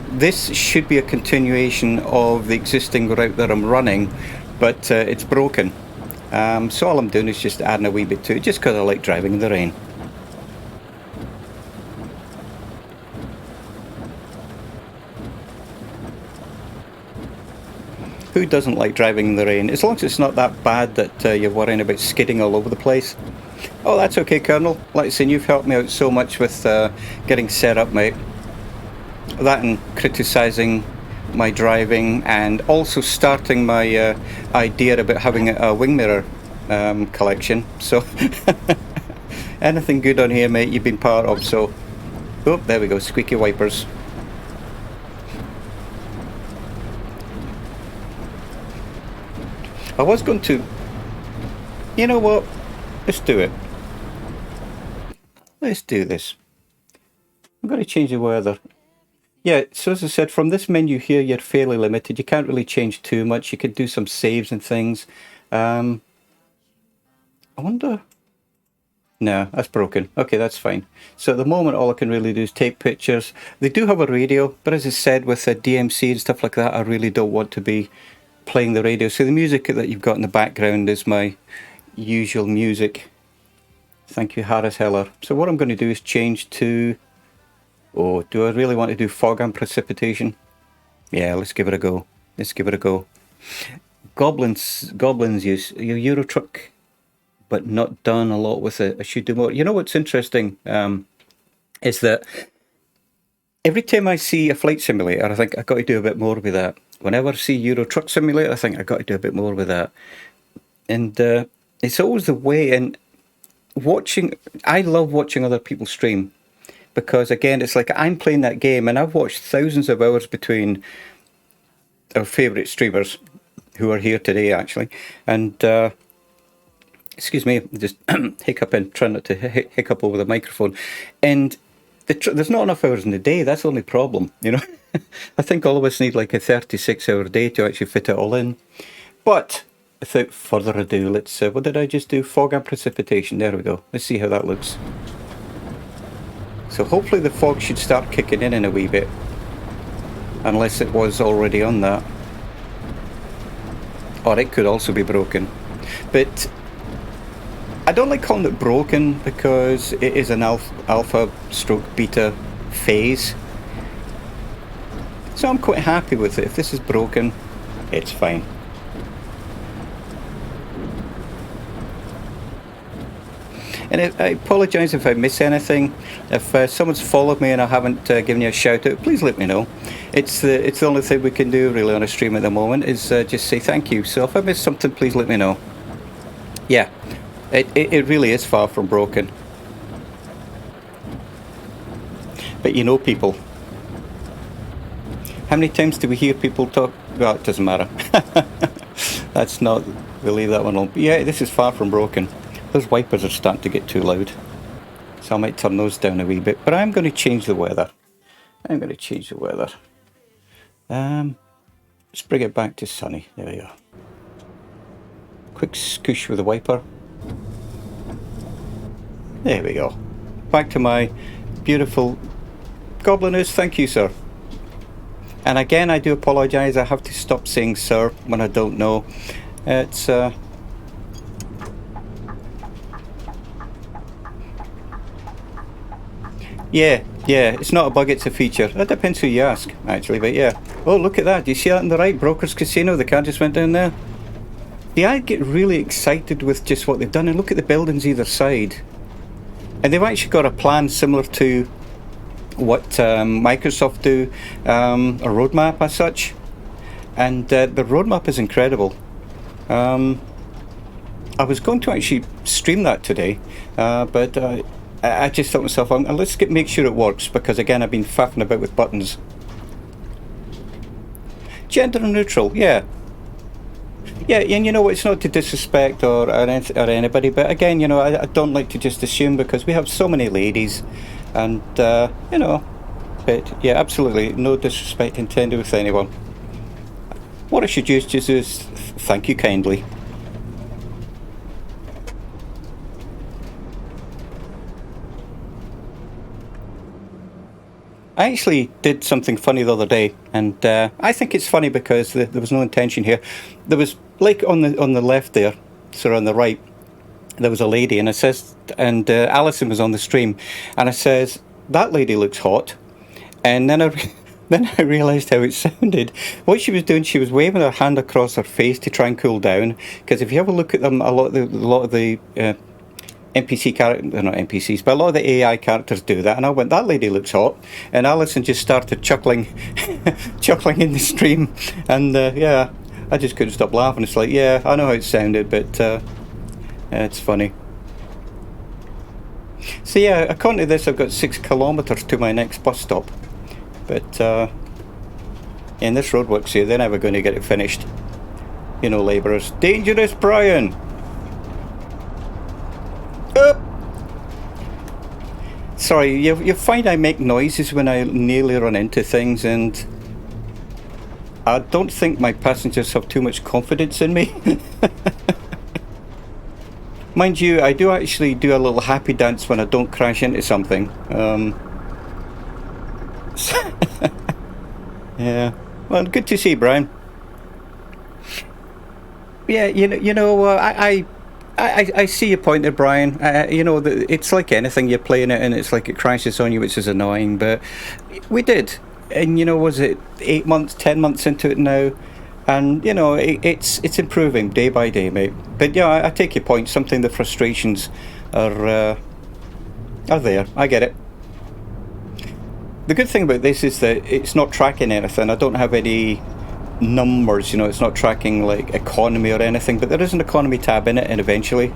This should be a continuation of the existing route that I'm running, but it's broken. So all I'm doing is just adding a wee bit to it, just because I like driving in the rain. Who doesn't like driving in the rain? As long as it's not that bad that you're worrying about skidding all over the place. Oh, that's okay, Colonel. Like I say, you've helped me out so much with getting set up, mate. That and criticising my driving, and also starting my idea about having a wing mirror collection. So anything good on here, mate, you've been part of. So, oh, there we go, squeaky wipers. I was going to, you know what, let's do it. Let's do this. I'm going to change the weather. Yeah, so as I said, from this menu here, you're fairly limited. You can't really change too much. You can do some saves and things. I wonder... No, that's broken. Okay, that's fine. So at the moment, all I can really do is take pictures. They do have a radio, but as I said, with a DMC and stuff like that, I really don't want to be playing the radio. So the music that you've got in the background is my usual music. Thank you, Harris Heller. So what I'm going to do is change to... Oh, do I really want to do fog and precipitation? Yeah, let's give it a go. Let's give it a go. Goblins use your Euro truck, but not done a lot with it. I should do more. You know what's interesting is that every time I see a flight simulator, I think I've got to do a bit more with that. Whenever I see Euro Truck Simulator, I think I've got to do a bit more with that. And it's always the way. And I love watching other people stream, because again, it's like I'm playing that game, and I've watched thousands of hours between our favourite streamers who are here today, actually. And excuse me, just hiccuping, trying not to hiccup over the microphone. And there's not enough hours in the day. That's the only problem, you know. I think all of us need like a 36-hour day to actually fit it all in. But without further ado, let's... what did I just do? Fog and precipitation. There we go. Let's see how that looks. So hopefully the fog should start kicking in a wee bit. Unless it was already on that. Or it could also be broken. But I don't like calling it broken, because it is an alpha stroke beta phase. So I'm quite happy with it. If this is broken, it's fine. And I apologise if I miss anything. If someone's followed me and I haven't given you a shout out, please let me know. It's the only thing we can do really on a stream at the moment, is just say thank you. So if I miss something, please let me know. Yeah, it really is far from broken. But you know people. How many times do we hear people talk? Well, it doesn't matter. That's not... We'll leave that one alone. But yeah, this is far from broken. Those wipers are starting to get too loud. So I might turn those down a wee bit. But I'm going to change the weather. I'm going to change the weather. Let's bring it back to sunny. There we go. Quick scoosh with the wiper. There we go. Back to my beautiful Gobliners. Thank you, sir. And again, I do apologise. I have to stop saying sir when I don't know. It's... Yeah, it's not a bug, it's a feature. That depends who you ask, actually, but yeah. Oh, look at that. Do you see that on the right? Brokers Casino, the car just went down there. Yeah, I get really excited with just what they've done, and look at the buildings either side. And they've actually got a plan similar to what Microsoft do, a roadmap as such. And the roadmap is incredible. I was going to actually stream that today, but... I just thought to myself, let's make sure it works, because again, I've been faffing about with buttons. Gender neutral, yeah. Yeah, and you know, it's not to disrespect or anybody, but again, you know, I don't like to just assume, because we have so many ladies, and, you know, but yeah, absolutely, no disrespect intended with anyone. What I should just is thank you kindly. I actually did something funny the other day, and I think it's funny because there was no intention here. There was, like, on the left there, so on the right, there was a lady, and Alison was on the stream, and I says, that lady looks hot, and then I realised how it sounded. What she was doing, she was waving her hand across her face to try and cool down, because if you have a look at them, a lot of the NPC characters, they're not NPCs, but a lot of the AI characters do that, and I went, that lady looks hot, and Alison just started chuckling chuckling in the stream, and yeah, I just couldn't stop laughing. It's like, yeah, I know how it sounded, but it's funny. So yeah, according to this, I've got 6 kilometres to my next bus stop, but in this roadworks here, they're never going to get it finished. You know, labourers. Dangerous, Brian! Sorry, you find I make noises when I nearly run into things, and I don't think my passengers have too much confidence in me. Mind you, I do actually do a little happy dance when I don't crash into something. Yeah, well, good to see, Brian. Yeah, you know, I see your point there, Brian. You know, it's like anything, you're playing it and it's like it crashes on you, which is annoying, but we did. And, you know, was it 8 months, 10 months into it now? And, you know, it's improving day by day, mate. But, yeah, I take your point. Something the frustrations are there. I get it. The good thing about this is that it's not tracking anything. I don't have any numbers, you know, it's not tracking like economy or anything, but there is an economy tab in it, and eventually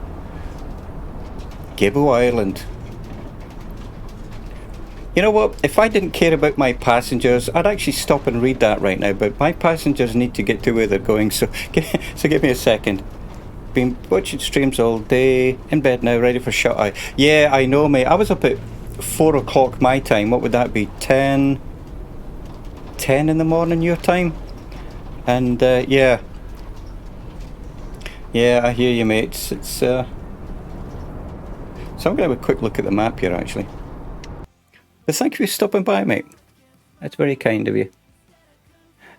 Gable Island. You know what, if I didn't care about my passengers, I'd actually stop and read that right now, but my passengers need to get to where they're going, so give me a second. Been watching streams all day, in bed now, ready for shut eye. Yeah, I know, mate. I was up at 4 o'clock my time. What would that be? 10 in the morning your time? And yeah, I hear you, mate. So I'm going to have a quick look at the map here, actually. But thank you for stopping by, mate. That's very kind of you.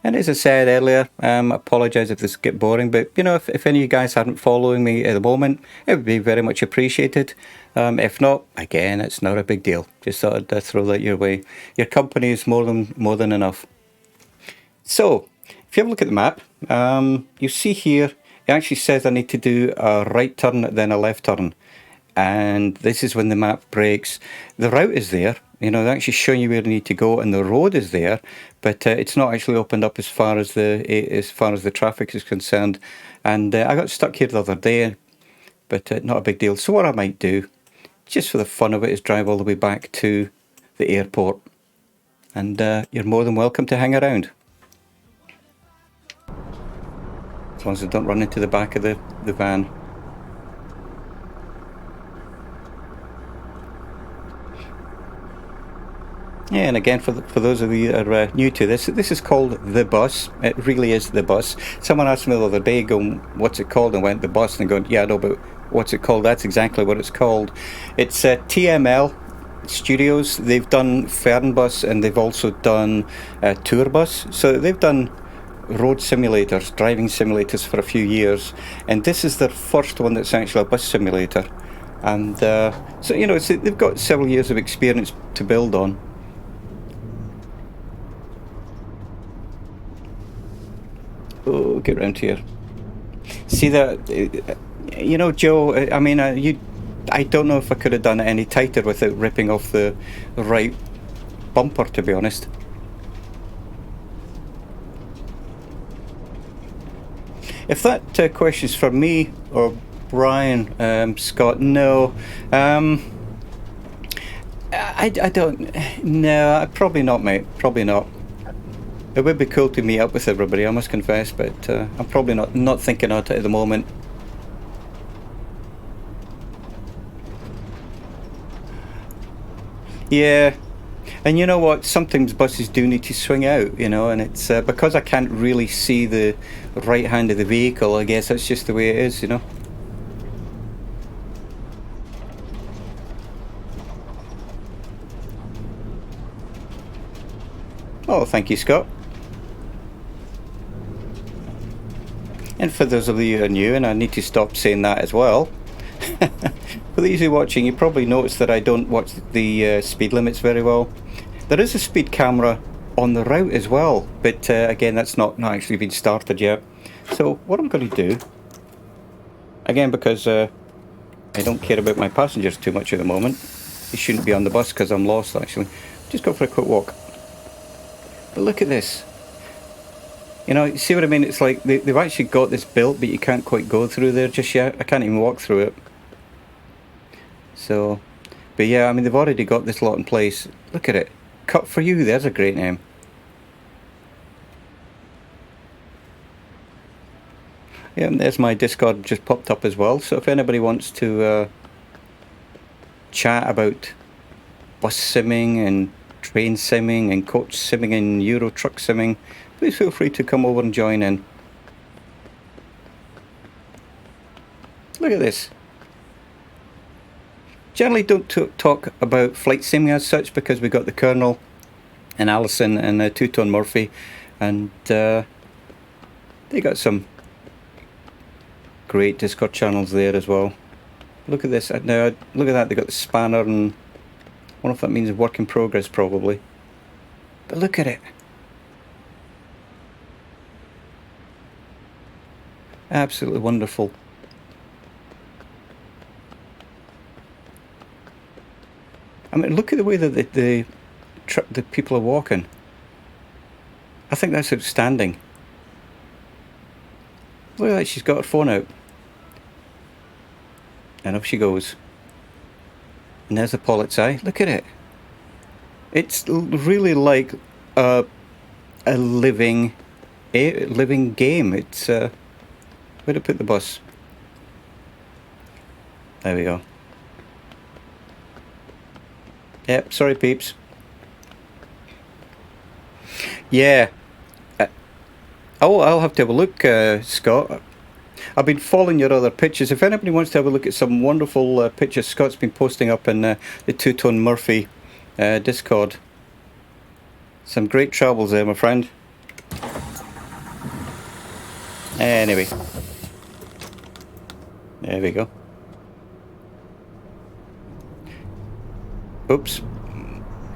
And as I said earlier, I apologise if this gets boring, but you know, if any of you guys aren't following me at the moment, it would be very much appreciated. If not, again, it's not a big deal. Just thought I'd throw that your way. Your company is more than enough. So, if you have a look at the map, you see here, it actually says I need to do a right turn, then a left turn. And this is when the map breaks. The route is there, you know, they're actually showing you where you need to go, and the road is there, but it's not actually opened up as far as the traffic is concerned. And I got stuck here the other day, but not a big deal. So what I might do, just for the fun of it, is drive all the way back to the airport. And you're more than welcome to hang around. As long as I don't run into the back of the van. Yeah, and again, for those of you that are new to this, this is called The Bus. It really is The Bus. Someone asked me the other day, going, what's it called? And went, The Bus. And going, yeah, I know, but what's it called? That's exactly what it's called. It's TML Studios. They've done Fernbus, and they've also done Tour Bus. So they've done road simulators, driving simulators for a few years. And this is their first one that's actually a bus simulator. And so, you know, they've got several years of experience to build on. Oh, get round here. See that, you know, Joe, I mean, I don't know if I could have done it any tighter without ripping off the right bumper, to be honest. If that question's for me or Brian, Scott, no. I don't, no, probably not, mate, probably not. It would be cool to meet up with everybody, I must confess, but I'm probably not thinking of it at the moment. Yeah, and you know what? Sometimes buses do need to swing out, you know, and it's because I can't really see the right hand of the vehicle. I guess that's just the way it is, you know. Oh, thank you, Scott. And for those of you who are new, and I need to stop saying that as well, for those who are watching, you probably noticed that I don't watch the speed limits very well. There is a speed camera on the route as well, but again, that's not actually been started yet. So what I'm going to do, again, because I don't care about my passengers too much at the moment, they shouldn't be on the bus because I'm lost, actually. Just go for a quick walk. But look at this. You know, you see what I mean? It's like they've actually got this built, but you can't quite go through there just yet. I can't even walk through it. So, but yeah, I mean, they've already got this lot in place. Look at it. Cut for You, there's a great name. Yeah, and there's my Discord just popped up as well. So if anybody wants to chat about bus simming and train simming and coach simming and Euro truck simming, please feel free to come over and join in. Look at this. Generally don't talk about flight simming as such, because we got the Colonel and Alison and Two-Tone Murphy, and they got some great Discord channels there as well. Look at this. Now, look at that. They've got the spanner, and I wonder if that means work in progress, probably. But look at it. Absolutely wonderful. I mean, look at the way that the people are walking. I think that's outstanding. Look at that, she's got her phone out. And up she goes. And there's the Polizei. Look at it. It's really like a living game. It's where'd I put the bus? There we go. Yep, sorry peeps. Yeah. I'll have to have a look, Scott. I've been following your other pictures. If anybody wants to have a look at some wonderful pictures Scott's been posting up in the Two-Tone Murphy Discord. Some great travels there, my friend. Anyway. There we go. Oops.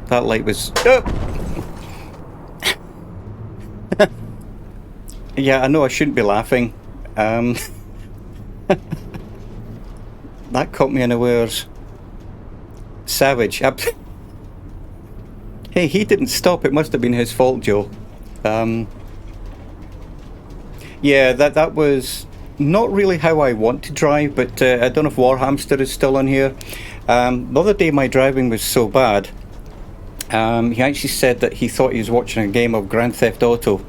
That light was... Oh! Yeah, I know I shouldn't be laughing. That caught me unawares. Savage. Hey, he didn't stop. It must have been his fault, Joe. Yeah, that was not really how I want to drive, but I don't know if Warhamster is still on here. The other day my driving was so bad. He actually said that he thought he was watching a game of Grand Theft Auto.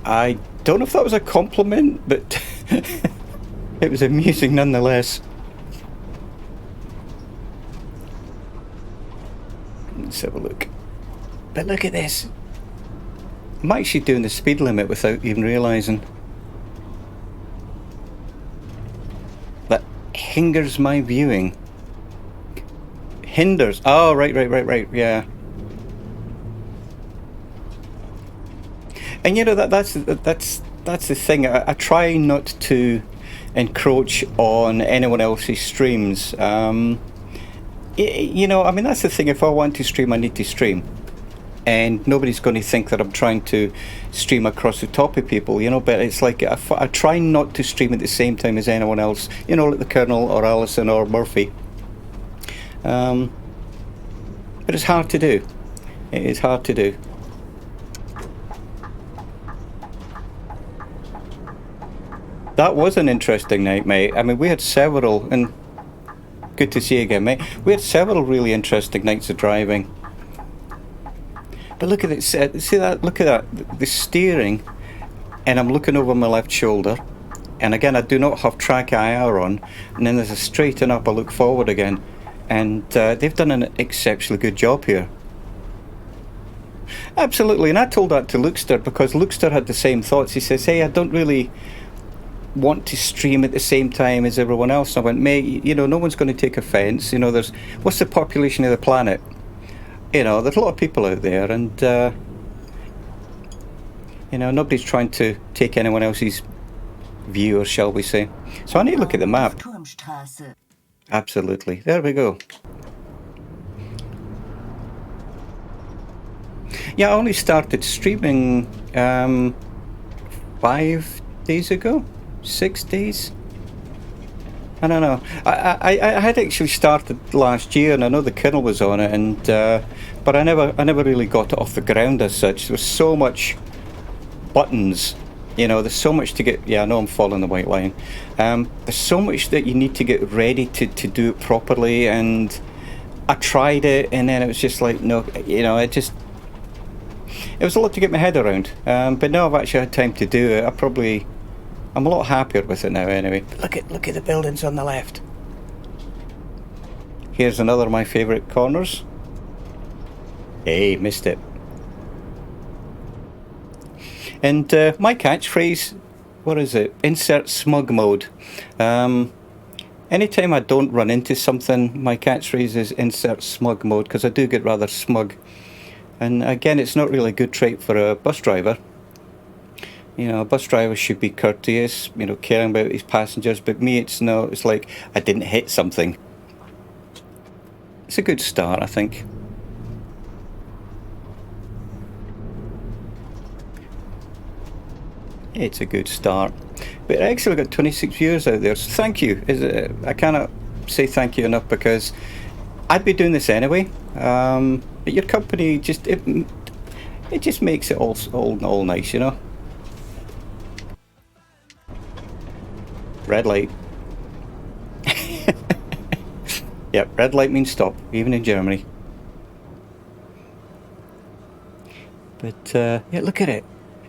I don't know if that was a compliment, but it was amusing nonetheless. Let's have a look. But look at this. I'm actually doing the speed limit without even realising. That hinders my viewing. Hinders. Oh, right, yeah. And you know that's the thing. I try not to encroach on anyone else's streams. You know, I mean, that's the thing. If I want to stream, I need to stream, and nobody's going to think that I'm trying to stream across the top of people. You know, but it's like I try not to stream at the same time as anyone else. You know, like the Colonel or Alison or Murphy. But it's hard to do. It is hard to do. That was an interesting night, mate. I mean, we had several, and good to see you again, mate. We had several really interesting nights of driving. But look at it, see that, look at that, the steering, and I'm looking over my left shoulder, and again, I do not have track IR on, and then there's a straighten up, I look forward again, and they've done an exceptionally good job here. Absolutely, and I told that to Luxter, because Luxter had the same thoughts. He says, hey, I don't really want to stream at the same time as everyone else. And I went, mate, you know, no one's going to take offence. You know, what's the population of the planet? You know, there's a lot of people out there, and you know, nobody's trying to take anyone else's view, shall we say. So I need to look at the map. Absolutely. There we go. Yeah, I only started streaming 5 days ago. 6 days. I don't know. I had actually started last year, and I know the Colonel was on it, and but I never really got it off the ground as such. There was so much buttons, you know. There's so much to get. Yeah, I know I'm following the white line. There's so much that you need to get ready to do it properly, and I tried it, and then it was just like, no, you know, it was a lot to get my head around. But now I've actually had time to do it. I'm a lot happier with it now anyway. But look at the buildings on the left. Here's another of my favourite corners. Hey, missed it. And my catchphrase, what is it? Insert smug mode. Anytime I don't run into something, my catchphrase is insert smug mode, because I do get rather smug. And again, it's not really a good trait for a bus driver. You know, a bus driver should be courteous, you know, caring about his passengers, but me, it's no, it's like I didn't hit something. It's a good start, I think. It's a good start. But I actually got 26 viewers out there, so thank you. I cannot say thank you enough, because I'd be doing this anyway. But your company just, it just makes it all nice, you know. Red light. Yep, red light means stop, even in Germany. But yeah, look at it.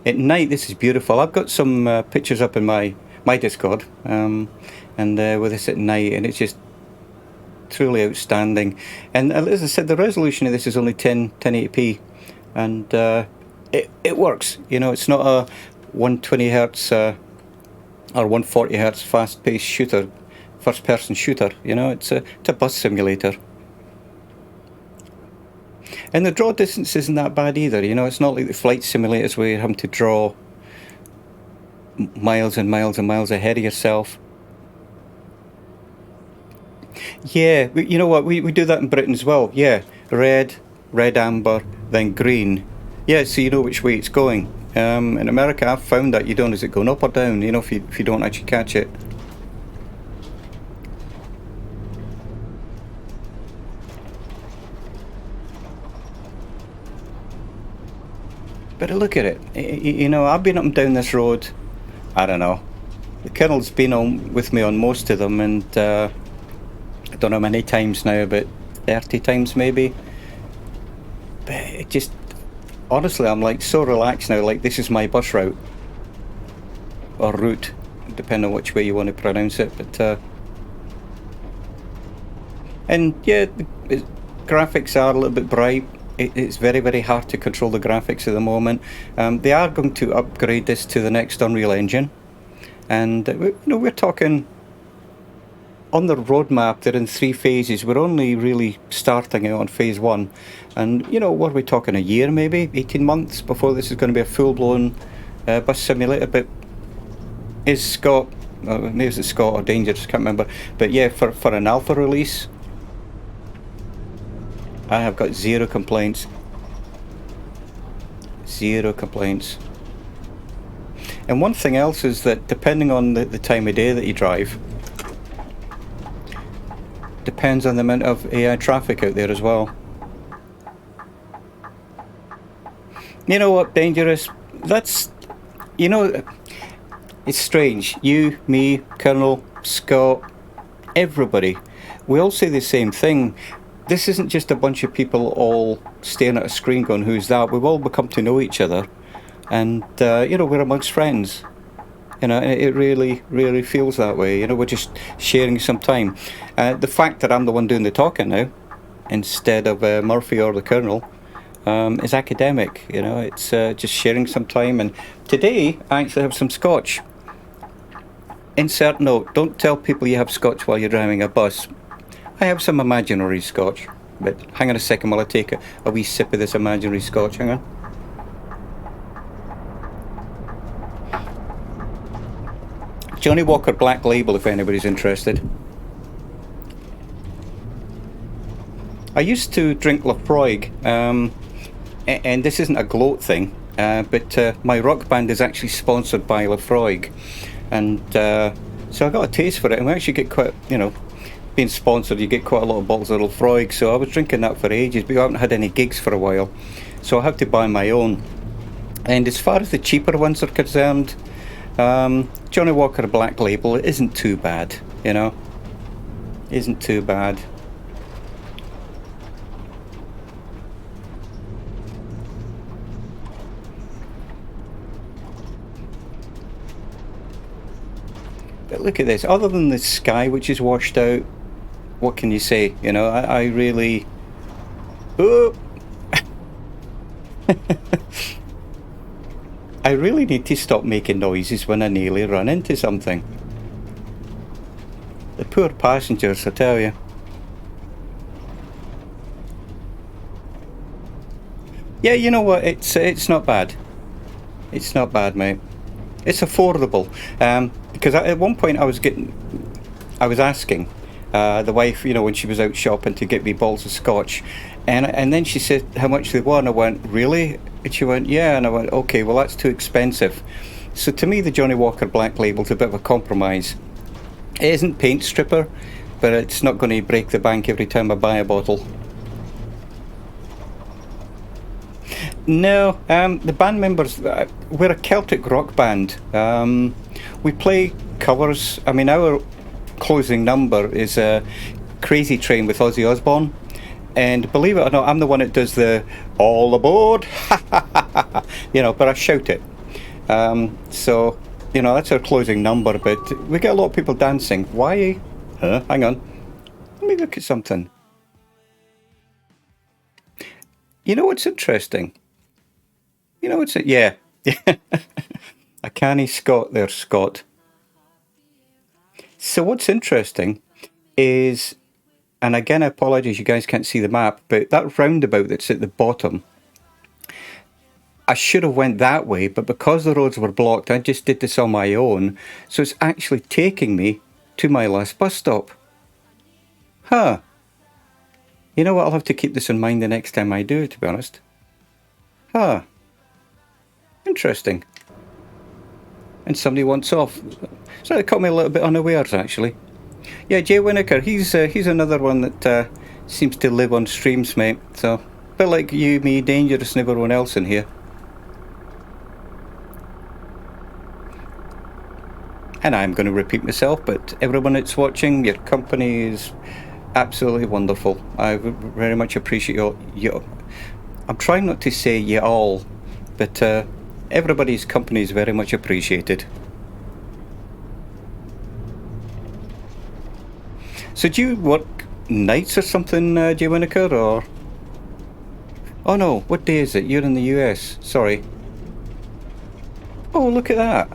At night, this is beautiful. I've got some pictures up in my Discord, and with this at night, and it's just truly outstanding. And as I said, the resolution of this is only 1080p, and it works. You know, it's not a 120 hertz or 140 hertz fast-paced shooter, first-person shooter. You know, it's a bus simulator. And the draw distance isn't that bad either. You know, it's not like the flight simulators where you're having to draw miles and miles and miles ahead of yourself. Yeah, you know what? We do that in Britain as well. Yeah, red, amber, then green. Yeah, so you know which way it's going. In America, I've found that you don't. Is it going up or down? You know, if you don't actually catch it. But look at it. You know, I've been up and down this road. I don't know. The Colonel's been on with me on most of them, and I don't know how many times now, about 30 times maybe. But it just, honestly, I'm like so relaxed now. Like, this is my bus route, or route, depending on which way you want to pronounce it. But and yeah, the graphics are a little bit bright. It's very, very hard to control the graphics at the moment. They are going to upgrade this to the next Unreal Engine, and you know, we're talking on the roadmap. They're in 3 phases. We're only really starting out on phase 1, and you know, what are we talking, a year, maybe 18 months before this is going to be a full-blown bus simulator. But is Scott, maybe it's Scott or Dangerous, can't remember, but yeah, for an alpha release, I have got zero complaints. Zero complaints. And one thing else is that depending on the time of day that you drive, depends on the amount of AI traffic out there as well. You know what, Dangerous? That's, you know, it's strange. You, me, Colonel, Scott, everybody, we all say the same thing. This isn't just a bunch of people all staring at a screen going, who's that? We've all become to know each other, and you know, we're amongst friends. You know, it really, really feels that way. You know, we're just sharing some time. The fact that I'm the one doing the talking now, instead of Murphy or the Colonel, is academic. You know, it's just sharing some time. And today, I actually have some scotch. Insert note, don't tell people you have scotch while you're driving a bus. I have some imaginary scotch, but hang on a second while I take a wee sip of this imaginary scotch. Hang on. Johnny Walker Black Label, if anybody's interested. I used to drink Lafroig, and this isn't a gloat thing, but my rock band is actually sponsored by Lafroig, and so I got a taste for it, and we actually get quite, you know, being sponsored, you get quite a lot of bottles of Lafroig, so I was drinking that for ages, but I haven't had any gigs for a while, so I have to buy my own. And as far as the cheaper ones are concerned, Johnny Walker Black Label isn't too bad, you know, isn't too bad. But look at this, other than the sky which is washed out, what can you say? You know, I really... Oh! I really need to stop making noises when I nearly run into something. The poor passengers, I tell you. Yeah, you know what? It's not bad. It's not bad, mate. It's affordable. Because at one point I was asking the wife, when she was out shopping to get me bottles of scotch, and then she said how much they were, and I went, really? And she went, yeah, and I went, okay, well that's too expensive. So to me, the Johnny Walker Black Label's a bit of a compromise. It isn't paint stripper, but it's not going to break the bank every time I buy a bottle. No, the band members, we're a Celtic rock band. We play covers. I mean, our closing number is Crazy Train with Ozzy Osbourne. And believe it or not, I'm the one that does the all aboard, but I shout it. So, that's our closing number, but we get a lot of people dancing. Why? Hang on. Let me look at something. You know what's interesting? Yeah. A canny Scot there, Scott. So what's interesting is, and again, I apologise, you guys can't see the map, but that roundabout that's at the bottom, I should have went that way, but because the roads were blocked, I just did this on my own. So it's actually taking me to my last bus stop. Huh. You know what? I'll have to keep this in mind the next time I do it, to be honest. Huh. Interesting. And somebody wants off. So it caught me a little bit unawares, actually. Yeah, Jay Winokur, he's another one that seems to live on streams, mate. So, a bit like you, me, Dangerous, and everyone else in here. And I'm going to repeat myself, but everyone that's watching, your company is absolutely wonderful. I very much appreciate you. I'm trying not to say you all, but everybody's company is very much appreciated. So do you work nights or something, Jay Winokur, or? Oh no, what day is it? You're in the US. Sorry. Oh, look at that.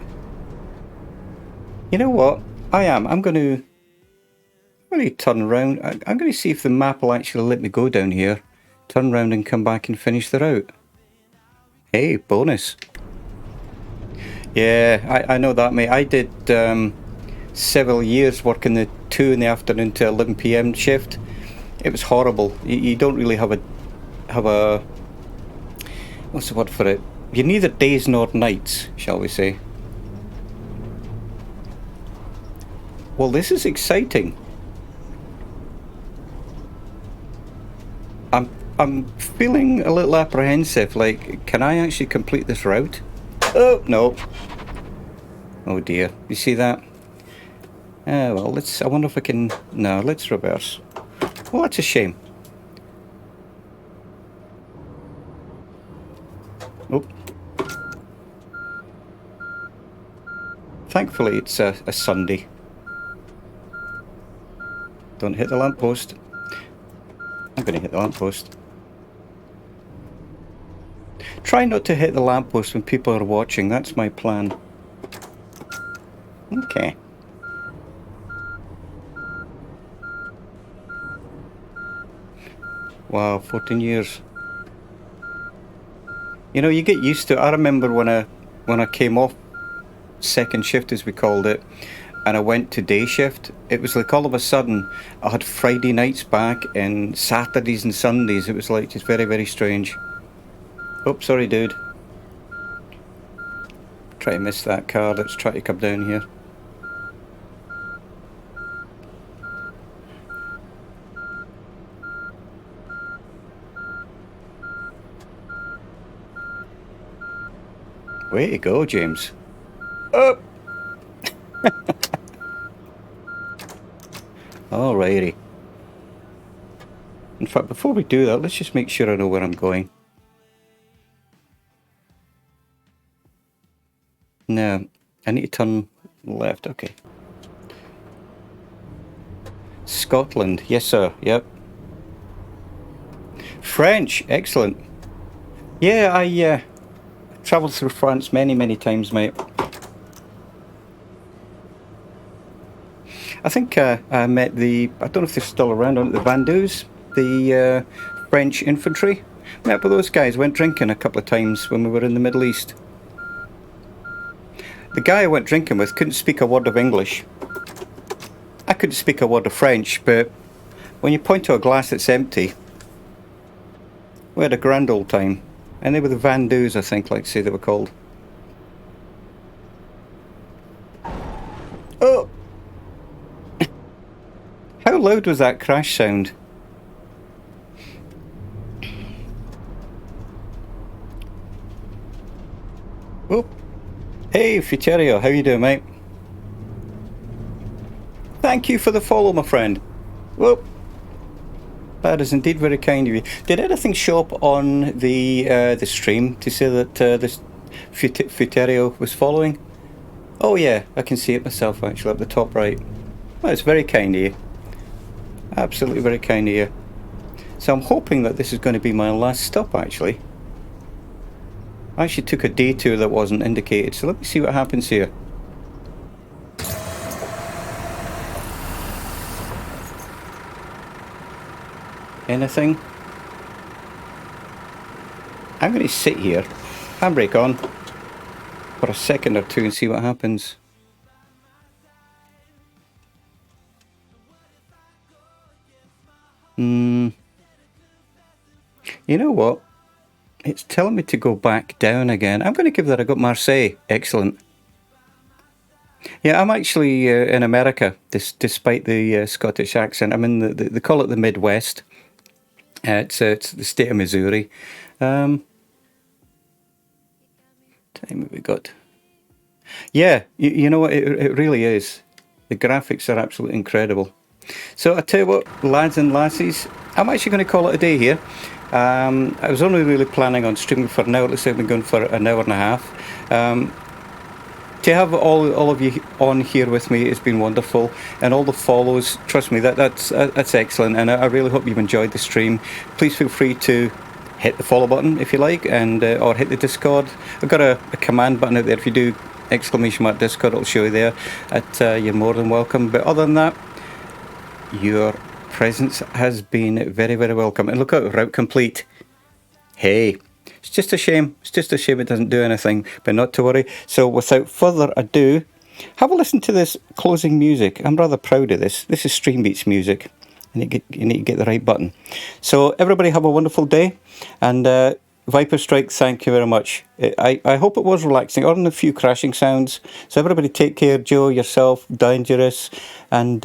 You know what? I'm going to turn around. I'm going to see if the map will actually let me go down here. Turn around and come back and finish the route. Hey, bonus. Yeah, I know that, mate. I did several years working the 2 in the afternoon to 11 p.m. shift. It was horrible. You don't really have a what's the word for it? You're neither days nor nights, shall we say. Well, this is exciting. I'm feeling a little apprehensive. Like, can I actually complete this route? Oh no! Oh dear. You see that? Well, I wonder if I can. No, let's reverse. Well, that's a shame. Oh. Thankfully, it's a Sunday. Don't hit the lamppost. I'm going to hit the lamppost. Try not to hit the lamppost when people are watching. That's my plan. Okay. Wow, 14 years. You get used to it. I remember when I came off second shift, as we called it, and I went to day shift, it was like all of a sudden I had Friday nights back and Saturdays and Sundays. It was like just very, very strange. Oh, sorry, dude. Try to miss that car. Let's try to come down here. Way to go, James. Oh! Alrighty. In fact, before we do that, let's just make sure I know where I'm going. No, I need to turn left. Okay. Scotland. Yes, sir. Yep. French. Excellent. Yeah, I travelled through France many, many times, mate. I think I met I don't know if they're still around, aren't they, the Vandus, the French infantry. Met with those guys, went drinking a couple of times when we were in the Middle East. the guy I went drinking with couldn't speak a word of English. I couldn't speak a word of French, but when you point to a glass that's empty, we had a grand old time. And they were the Van Doos, I think, like say they were called. Oh! How loud was that crash sound? Oh! Hey, Futerio, how you doing, mate? Thank you for the follow, my friend. Whoop! That is indeed very kind of you. Did anything show up on the stream to say that this Futerio was following? Oh yeah, I can see it myself actually up the top right. Well, it's very kind of you. Absolutely very kind of you. So I'm hoping that this is going to be my last stop actually. I actually took a detour that wasn't indicated, so let me see what happens here. Anything? I'm going to sit here, handbrake on, for a second or two and see what happens. You know what? It's telling me to go back down again. I'm going to give that a go. Marseille, excellent. Yeah, I'm actually in America, despite the Scottish accent. I'm in they call it the Midwest. It's the state of Missouri. Time have we got? Yeah, you know what? It really is. The graphics are absolutely incredible. So I tell you what, lads and lassies, I'm actually going to call it a day here. I was only really planning on streaming for an hour. It looks like I've been going for an hour and a half. To have all of you on here with me has been wonderful, and all the follows, trust me, that's excellent, and I really hope you've enjoyed the stream. Please feel free to hit the follow button if you like, and or hit the Discord. I've got a command button out there. If you do !Discord, it'll show you there. You're more than welcome. But other than that, your presence has been very, very welcome. And look out, route complete. Hey. It's just a shame. It's just a shame it doesn't do anything, but not to worry. So without further ado, have a listen to this closing music. I'm rather proud of this. This is Streambeats music. You need to get the right button. So everybody have a wonderful day. And Viper Strike, thank you very much. I hope it was relaxing, or a few crashing sounds. So everybody take care. Joe, yourself, Dangerous, and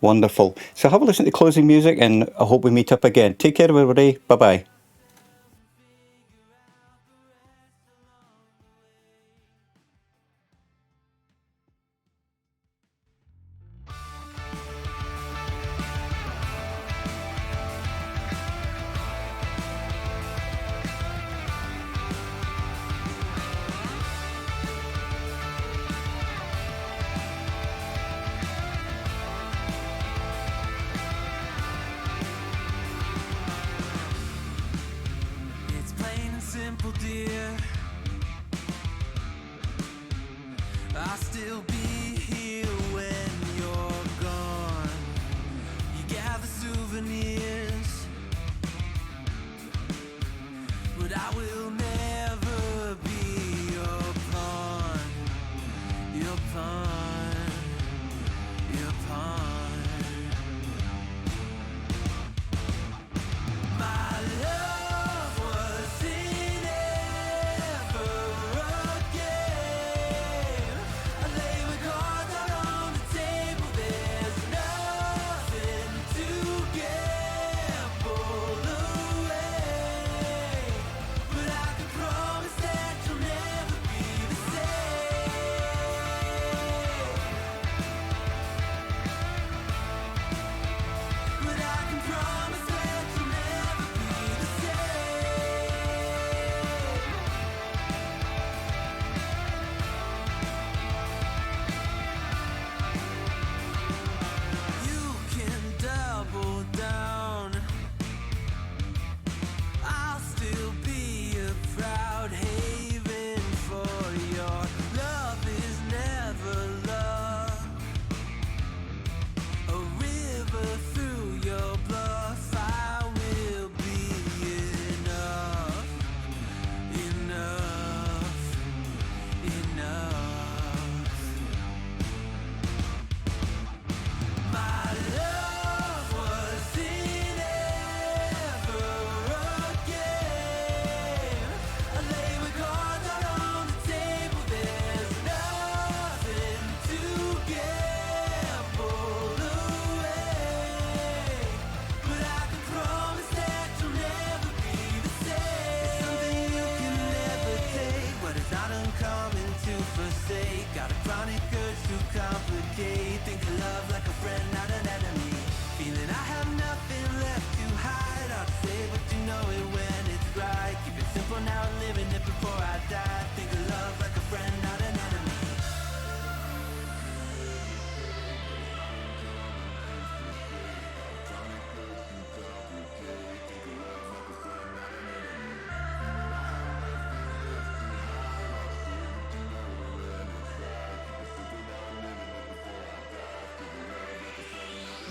wonderful. So have a listen to the closing music, and I hope we meet up again. Take care, everybody. Bye-bye. Simple, dear. I'll still be here when you're gone. You gather souvenirs, but I will never be your pawn. Your pawn. Your pawn. My love was in ever again. I lay my cards out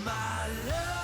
my love.